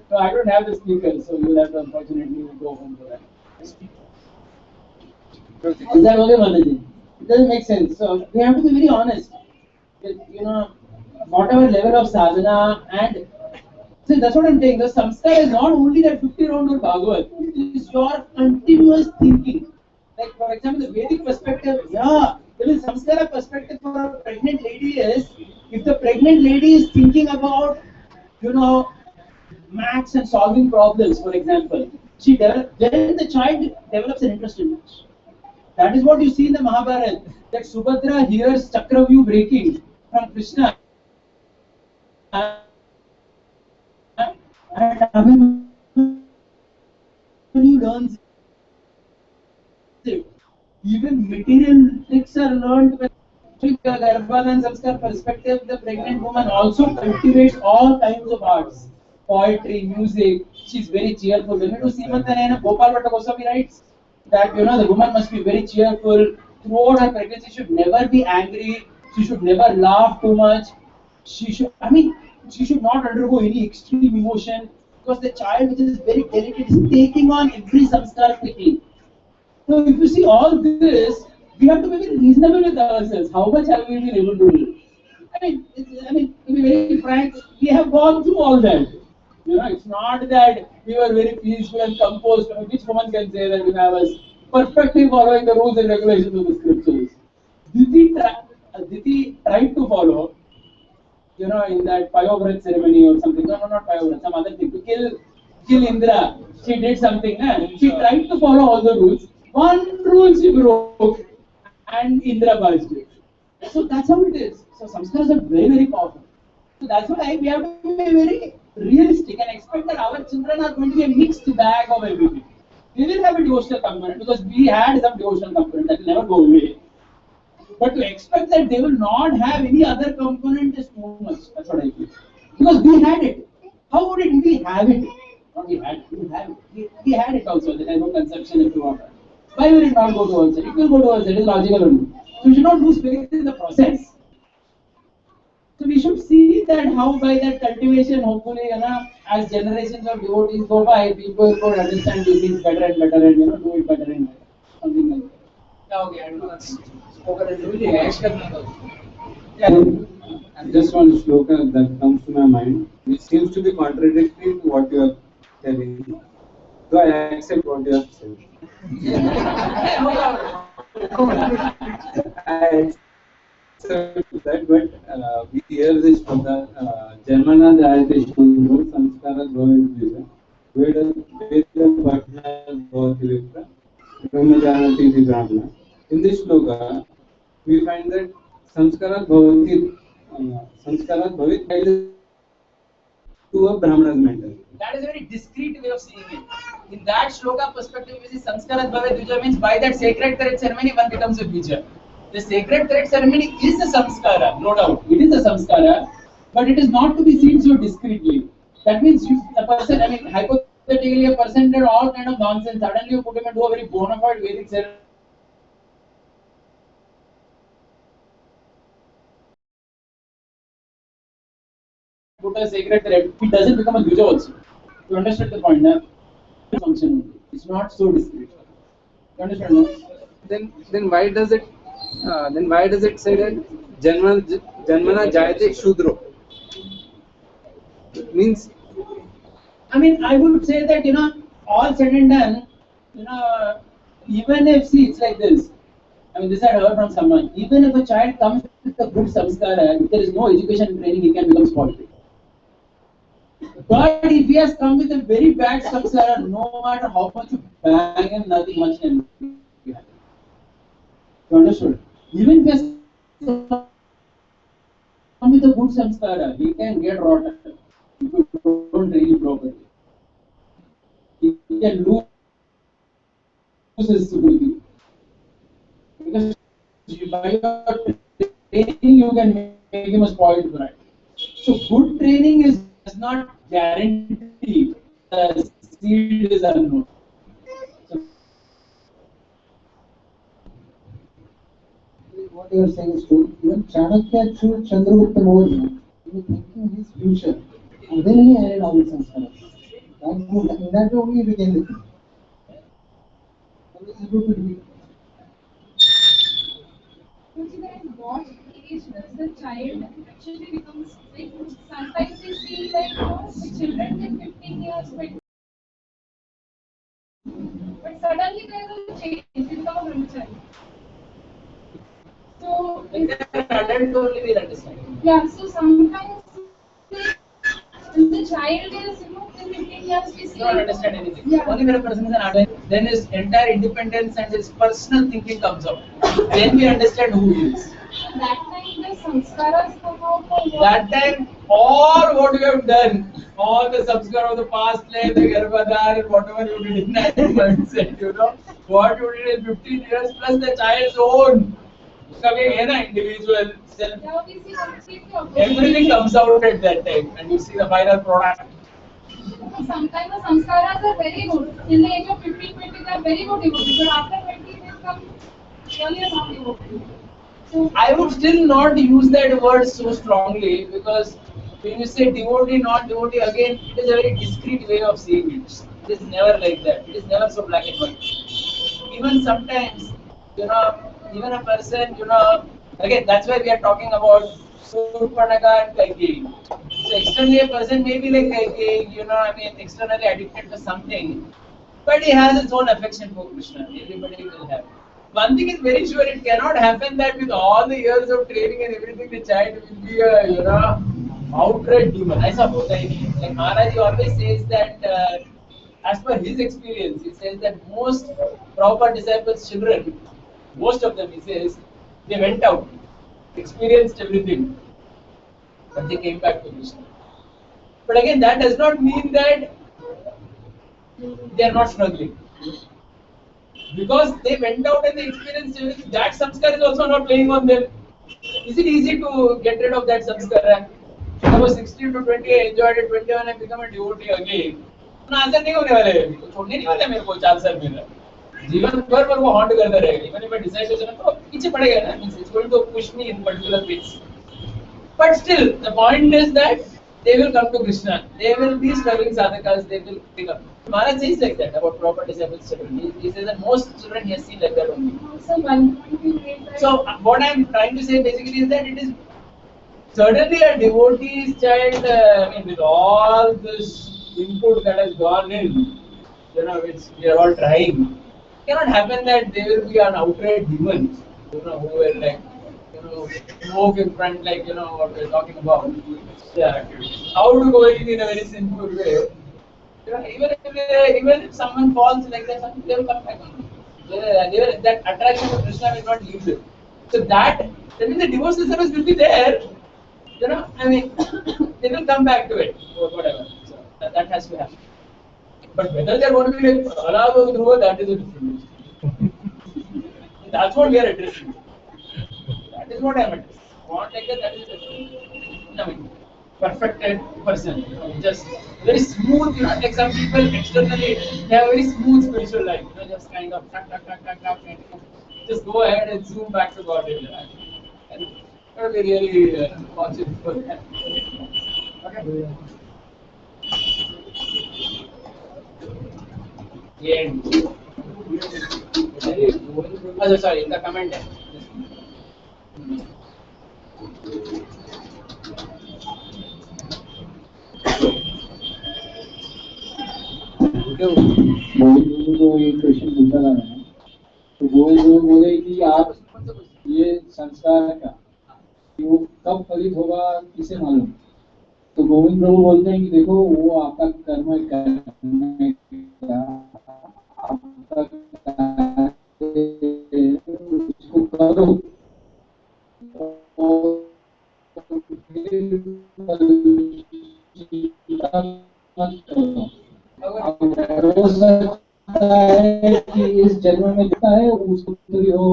So I don't have the speaker, so you will have to unfortunately go home for that. Is that okay, Manaji? It doesn't make sense. So we have to be very honest. Whatever level of sadhana and so that's what I'm saying. The samskara is not only that 50 round of Bhagavad, it is your continuous thinking. Like for example, the Vedic perspective, there is samskara perspective for a pregnant lady is if the pregnant lady is thinking about, maths and solving problems, for example, then the child develops an interest in it. That is what you see in the Mahabharata. That Subhadra hears Chakravyuh breaking from Krishna. And Abhimanyu learns it. Even material tricks are learned with Garbhadan Samskar perspective. The pregnant woman also cultivates all kinds of arts. Poetry, music. She's very cheerful. When you do Simantanayana, Gopal Bhatta Goswami writes that the woman must be very cheerful. Throughout her pregnancy, she should never be angry. She should never laugh too much. She should not undergo any extreme emotion because the child, which is very delicate, is taking on every samskar quickly. So if you see all this, we have to be very reasonable with ourselves. How much have we been able to do? To be very frank, we have gone through all that. It's not that we were very peaceful and composed. Which woman can say that I was perfectly following the rules and regulations of the scriptures? Diti tried to follow. in that Payovrat ceremony or something. No, not Payovrat, some other thing. To kill Indra, she did something. She tried to follow all the rules. One rule she broke, and Indra burst it. So that's how it is. So samskaras are very, very powerful. So that's why we have to be very realistic and expect that our children are going to be a mixed bag of everything. We will have a devotional component because we had some devotional component that will never go away. But to expect that they will not have any other component is too much. That's what I feel. Because we had it. How would we have it? Not we had it. We have it. We had it also at the time of conception and throughout. Why will it not go towards it? It will go towards it. It is logical only. So we should not lose faith in the process. So we should see that how by that cultivation, hopefully, as generations of devotees go by, people could understand these things better and better and do it better and better. Something like that. Yeah, okay, I don't know. Spoken and really hash karna tha. Yeah. And just one shloka that comes to my mind, which seems to be contradictory to what you are telling. So I accept what you have said. I accept that, but we hear this from the Janmana Jayate Shundro Samskara Bhavati Vipra Veda Bhatna Bhavati Vipra Brahma Janati Iti Brahmana. In this shloka, we find that Samskara Bhavit guides to a Brahmana's mental. That is a very discreet way of seeing it. In that shloka perspective, we see Samskarat Bhave Dvija means by that sacred thread ceremony, one becomes a Dvija. The sacred thread ceremony is a samskara, no doubt. It is a samskara, but it is not to be seen so discreetly. That means a person, hypothetically, a person did all kind of nonsense. Suddenly, you put him into a very bona fide Vedic ceremony. Put a sacred thread, it doesn't become a Dvija also. You understand the point now? Function. It's not so discreet. You understand now? Then why does it say that Janmana Jayate Shudro? It means I would say that all said and done, even if it's like this. This I heard from someone. Even if a child comes with a good samskara, if there is no education and training, he can become spoiled. But if he has come with a very bad samskara, no matter how much you bang him, nothing much can be happen. You understood? Even if he has come with a good samskara, he can get rotten if you don't train him properly. He can lose his subuddhi. Because by your training, you can make him a spoiled brat. So good training does not guarantee the seed is unknown. So, what you are saying is true. Even Chanakya chose Chandragupta Maurya. He was thinking his future. And then he added all the samskaras. In that way only he became the king. He was able to do it. What age does the child actually becomes like? Sometimes we see like the children in 15 years, but suddenly there is a change. They become a brahmachari. So when they are adult only will understand. yeah, so sometimes when the child is in 15 years, we see You don't understand anything. Yeah. Only when a person is an adult, then his entire independence and his personal thinking comes out. Then we understand who he is. That time the samskaras come out for what? That time, all what you have done, all the samskara of the past life, the garbhadar and whatever you did in 9 months, what you did in 15 years plus the child's own individual self. Now we see completely opposite. Everything comes out at that time and you see the final product. Sometimes the samskaras are very good. In the age of 15, 20, they are very good devotees. But after 20, they become really a non devotee. So I would still not use that word so strongly because when you say devotee, not devotee, again, it is a very discreet way of seeing it. It is never like that. It is never so black and white. Even sometimes, even a person, again, that's why we are talking about Surpanaka and Kaikeyi. So externally a person may be like Kaikeyi, externally addicted to something, but he has his own affection for Krishna. Everybody will have. One thing is very sure, it cannot happen that with all the years of training and everything, the child will be a, outright demon. ऐसा होता ही नहीं. Like Maharaj he always says that as per his experience, he says that most Prabhupada disciples' children, most of them, he says, they went out, experienced everything, but they came back to Krishna. But again, that does not mean that they are not struggling. Because they went out and they experienced everything, that samskar is also not playing on them. Is it easy to get rid of that samskar? I was 16 to 20, I enjoyed it. 21, I become a devotee again. ना ऐसा नहीं होने वाले, छोड़ने नहीं वाले मेरे को 4 साल में. जीवन भर पर वो हॉन्ट करता रहेगा. Even if I decide to तो पीछे पड़ेगा ना. It's going to push me in particular ways. But still, the point is that they will come to Krishna. They will be struggling sadhakas. They will pick up. Maharaj says like that about proper disciples children. He says that most children he has seen like that only. So what I am trying to say basically is that it is certainly a devotee's child. I mean, with all this input that has gone in, which we are all trying, it cannot happen that they will be an outright demons. Who will like, smoke in front, like what we are talking about. Yeah, how to go in a very simple way. Even if someone falls like that, they will come back. That attraction to Krishna will not leave them. So that means the devotional service will be there. I mean, they will come back to it or whatever. So that has to happen. But whether they are going to be like Allah or Dhruva, that is a different issue. That's what we are addressing. That is what I am addressing. Not like that is a different. I mean, perfected person, just very smooth. Like some people externally, they have a very smooth spiritual life. Just kind of just go ahead and zoom back to God. And be really fortunate for that. Okay. Oh, sorry, in the comment. Govind को एक question पूछा था मैंने, तो गोविंद बोले कि आप ये संस्कार का कि वो कब फलित होगा किसे मालूम. तो गोविंद प्रभु बोलते हैं कि देखो वो आपका कर्म करने का आपका उसको करो हो सकता है कि इस जन्म में दिखता है उसको भी हो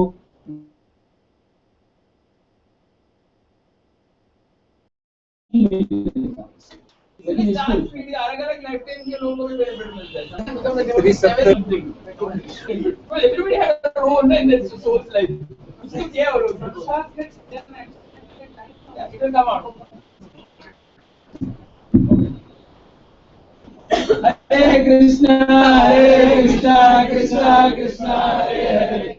अलग-अलग लाइफटाइम के लोगों को भी बेनिफिट मिलता है. Everybody has their own and their soul's life. उसको क्या हो रहा है? It will come out. Hare Krishna, Krishna Krishna, Hare Hare.